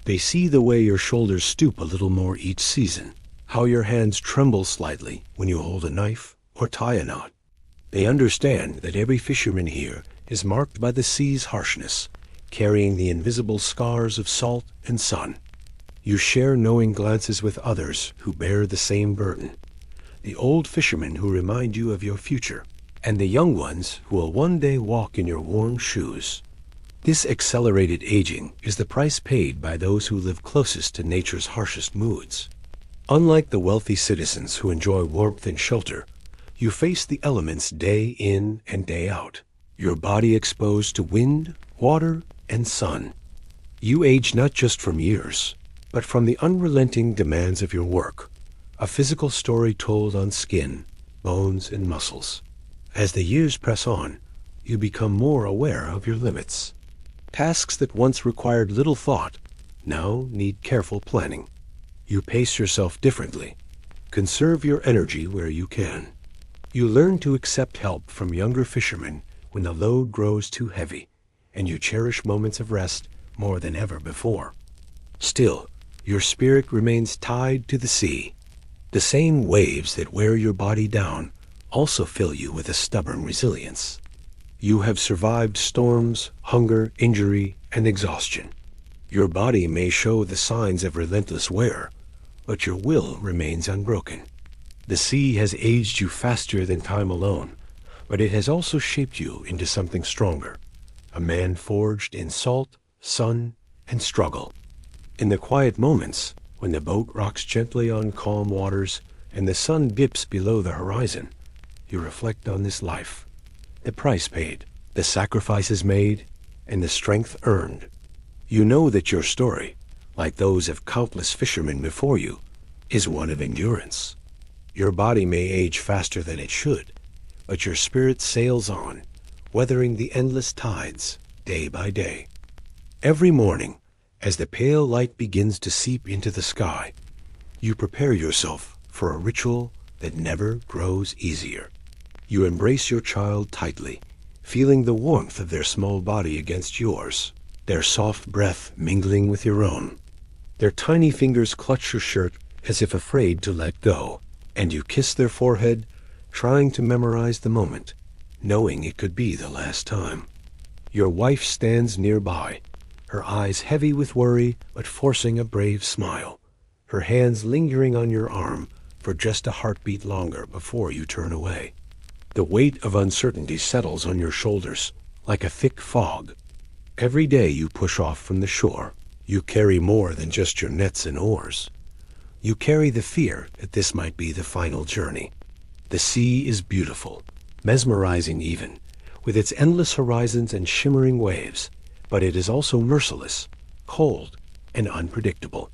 They see the way your shoulders stoop a little more each season, how your hands tremble slightly when you hold a knife or tie a knot. They understand that every fisherman here is marked by the sea's harshness, carrying the invisible scars of salt and sun. You share knowing glances with others who bear the same burden, the old fishermen who remind you of your future, and the young ones who will one day walk in your warm shoes. This accelerated aging is the price paid by those who live closest to nature's harshest moods. Unlike the wealthy citizens who enjoy warmth and shelter, you face the elements day in and day out, your body exposed to wind, water, and sun. You age not just from years, but from the unrelenting demands of your work, a physical story told on skin, bones, and muscles. As the years press on, you become more aware of your limits. Tasks that once required little thought now need careful planning. You pace yourself differently. Conserve your energy where you can. You learn to accept help from younger fishermen when the load grows too heavy, and you cherish moments of rest more than ever before. Still, your spirit remains tied to the sea. The same waves that wear your body down also fill you with a stubborn resilience. You have survived storms, hunger, injury, and exhaustion. Your body may show the signs of relentless wear, but your will remains unbroken. The sea has aged you faster than time alone, but it has also shaped you into something stronger, a man forged in salt, sun, and struggle. In the quiet moments, when the boat rocks gently on calm waters and the sun dips below the horizon, you reflect on this life, the price paid, the sacrifices made, and the strength earned. You know that your story, like those of countless fishermen before you, is one of endurance. Your body may age faster than it should, but your spirit sails on, weathering the endless tides, day by day. Every morning, as the pale light begins to seep into the sky, you prepare yourself for a ritual that never grows easier. You embrace your child tightly, feeling the warmth of their small body against yours, their soft breath mingling with your own. Their tiny fingers clutch your shirt as if afraid to let go, and you kiss their forehead, trying to memorize the moment, knowing it could be the last time. Your wife stands nearby, her eyes heavy with worry but forcing a brave smile, her hands lingering on your arm for just a heartbeat longer before you turn away. The weight of uncertainty settles on your shoulders like a thick fog. Every day you push off from the shore, you carry more than just your nets and oars. You carry the fear that this might be the final journey. The sea is beautiful, mesmerizing even, with its endless horizons and shimmering waves, but it is also merciless, cold, and unpredictable.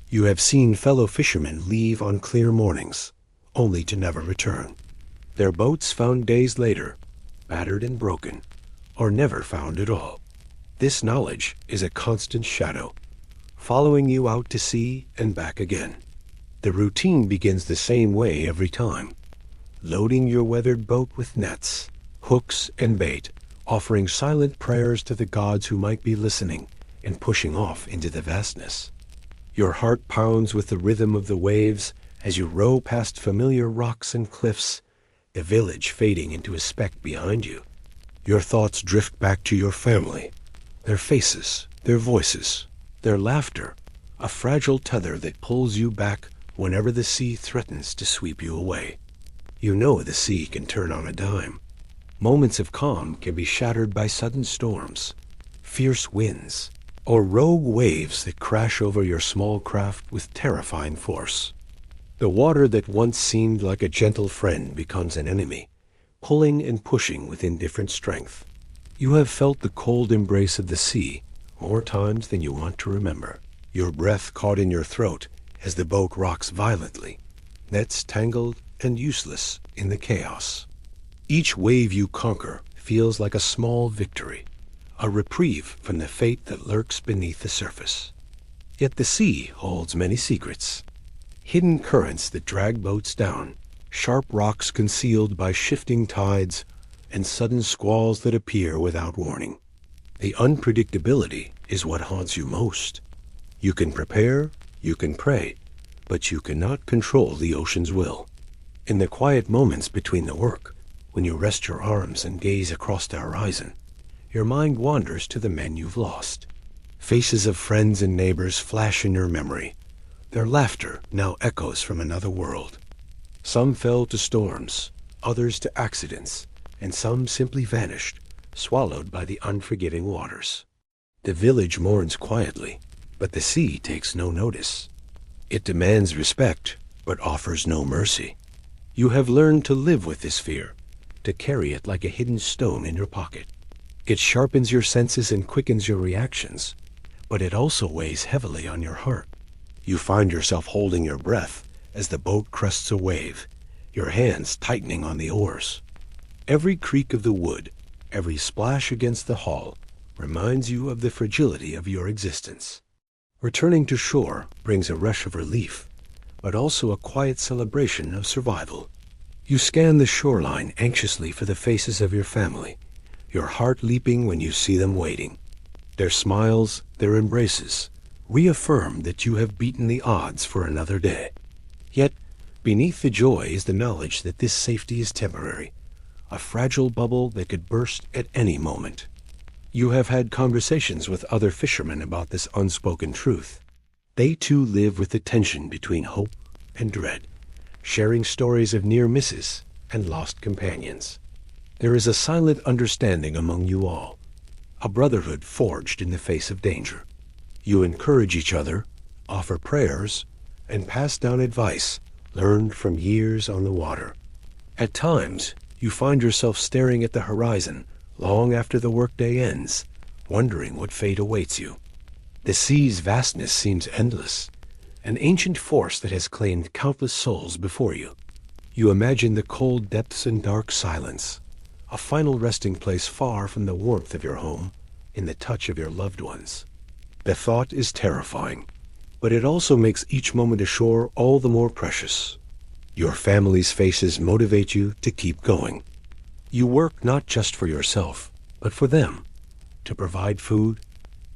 You have seen fellow fishermen leave on clear mornings, only to never return. Their boats found days later, battered and broken, or never found at all. This knowledge is a constant shadow, following you out to sea and back again. The routine begins the same way every time, loading your weathered boat with nets, hooks, and bait, offering silent prayers to the gods who might be listening, and pushing off into the vastness. Your heart pounds with the rhythm of the waves as you row past familiar rocks and cliffs, the village fading into a speck behind you. Your thoughts drift back to your family, their faces, their voices, their laughter, a fragile tether that pulls you back whenever the sea threatens to sweep you away. You know the sea can turn on a dime. Moments of calm can be shattered by sudden storms, fierce winds, or rogue waves that crash over your small craft with terrifying force. The water that once seemed like a gentle friend becomes an enemy, pulling and pushing with indifferent strength. You have felt the cold embrace of the sea more times than you want to remember, your breath caught in your throat as the boat rocks violently, nets tangled and useless in the chaos. Each wave you conquer feels like a small victory, a reprieve from the fate that lurks beneath the surface. Yet the sea holds many secrets. Hidden currents that drag boats down, sharp rocks concealed by shifting tides, and sudden squalls that appear without warning. The unpredictability is what haunts you most. You can prepare, you can pray, but you cannot control the ocean's will. In the quiet moments between the work, when you rest your arms and gaze across the horizon, your mind wanders to the men you've lost. Faces of friends and neighbors flash in your memory. Their laughter now echoes from another world. Some fell to storms, others to accidents, and some simply vanished, swallowed by the unforgiving waters. The village mourns quietly, but the sea takes no notice. It demands respect, but offers no mercy. You have learned to live with this fear, to carry it like a hidden stone in your pocket. It sharpens your senses and quickens your reactions, but it also weighs heavily on your heart. You find yourself holding your breath as the boat crests a wave, your hands tightening on the oars. Every creak of the wood, every splash against the hull, reminds you of the fragility of your existence. Returning to shore brings a rush of relief, but also a quiet celebration of survival. You scan the shoreline anxiously for the faces of your family, your heart leaping when you see them waiting. Their smiles, their embraces, reaffirm that you have beaten the odds for another day. Yet, beneath the joy is the knowledge that this safety is temporary, a fragile bubble that could burst at any moment. You have had conversations with other fishermen about this unspoken truth. They too live with the tension between hope and dread, sharing stories of near misses and lost companions. There is a silent understanding among you all, a brotherhood forged in the face of danger. You encourage each other, offer prayers, and pass down advice learned from years on the water. At times, you find yourself staring at the horizon long after the workday ends, wondering what fate awaits you. The sea's vastness seems endless, an ancient force that has claimed countless souls before you. You imagine the cold depths and dark silence, a final resting place far from the warmth of your home, in the touch of your loved ones. The thought is terrifying, but it also makes each moment ashore all the more precious. Your family's faces motivate you to keep going. You work not just for yourself, but for them, to provide food,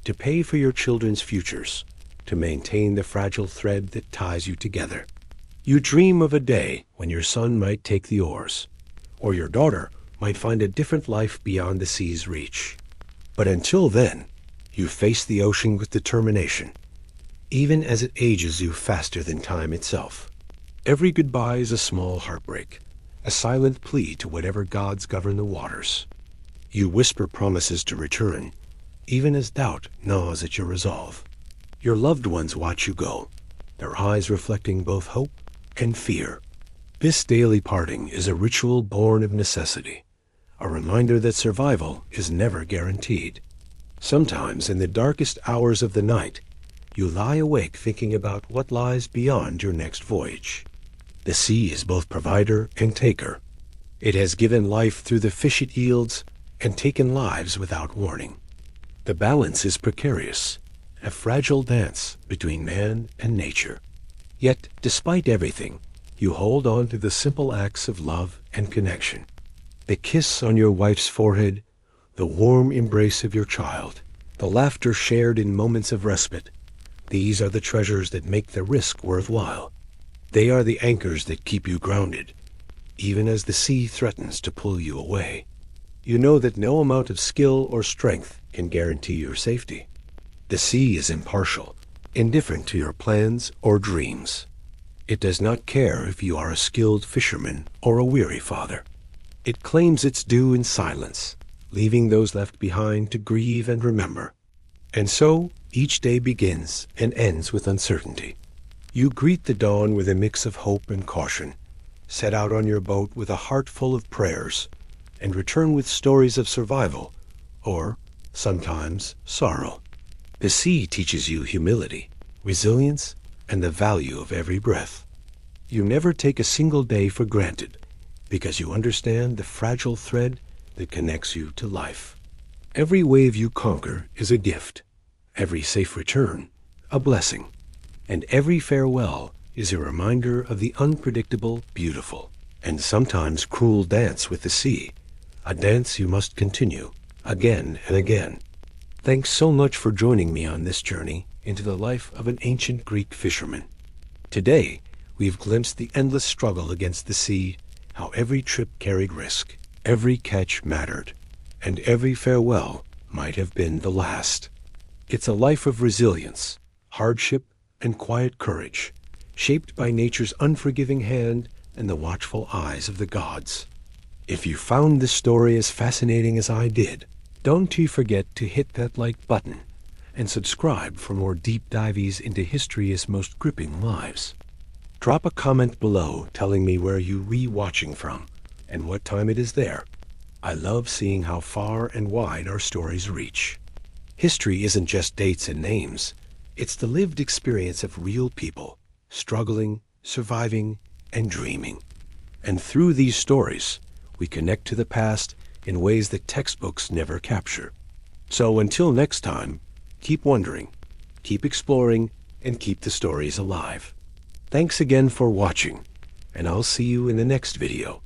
to pay for your children's futures, to maintain the fragile thread that ties you together. You dream of a day when your son might take the oars, or your daughter might find a different life beyond the sea's reach. But until then, you face the ocean with determination, even as it ages you faster than time itself. Every goodbye is a small heartbreak, a silent plea to whatever gods govern the waters. You whisper promises to return, even as doubt gnaws at your resolve. Your loved ones watch you go, their eyes reflecting both hope and fear. This daily parting is a ritual born of necessity, a reminder that survival is never guaranteed. Sometimes in the darkest hours of the night, you lie awake thinking about what lies beyond your next voyage. The sea is both provider and taker. It has given life through the fish it yields and taken lives without warning. The balance is precarious, a fragile dance between man and nature. Yet, despite everything, you hold on to the simple acts of love and connection. The kiss on your wife's forehead, the warm embrace of your child, the laughter shared in moments of respite. These are the treasures that make the risk worthwhile. They are the anchors that keep you grounded, even as the sea threatens to pull you away. You know that no amount of skill or strength can guarantee your safety. The sea is impartial, indifferent to your plans or dreams. It does not care if you are a skilled fisherman or a weary father. It claims its due in silence, leaving those left behind to grieve and remember. And so, each day begins and ends with uncertainty. You greet the dawn with a mix of hope and caution, set out on your boat with a heart full of prayers, and return with stories of survival, or, sometimes, sorrow. The sea teaches you humility, resilience, and the value of every breath. You never take a single day for granted, because you understand the fragile thread that connects you to life. Every wave you conquer is a gift, every safe return a blessing, and every farewell is a reminder of the unpredictable, beautiful, and sometimes cruel dance with the sea, a dance you must continue again and again. Thanks so much for joining me on this journey into the life of an ancient Greek fisherman. Today, we've glimpsed the endless struggle against the sea, how every trip carried risk, every catch mattered, and every farewell might have been the last. It's a life of resilience, hardship, and quiet courage, shaped by nature's unforgiving hand and the watchful eyes of the gods. If you found this story as fascinating as I did, don't you forget to hit that like button and subscribe for more deep dives into history's most gripping lives. Drop a comment below telling me where you re-watching from and what time it is there. I love seeing how far and wide our stories reach. History isn't just dates and names. It's the lived experience of real people, struggling, surviving, and dreaming. And through these stories, we connect to the past in ways that textbooks never capture. So until next time, keep wondering, keep exploring, and keep the stories alive. Thanks again for watching, and I'll see you in the next video.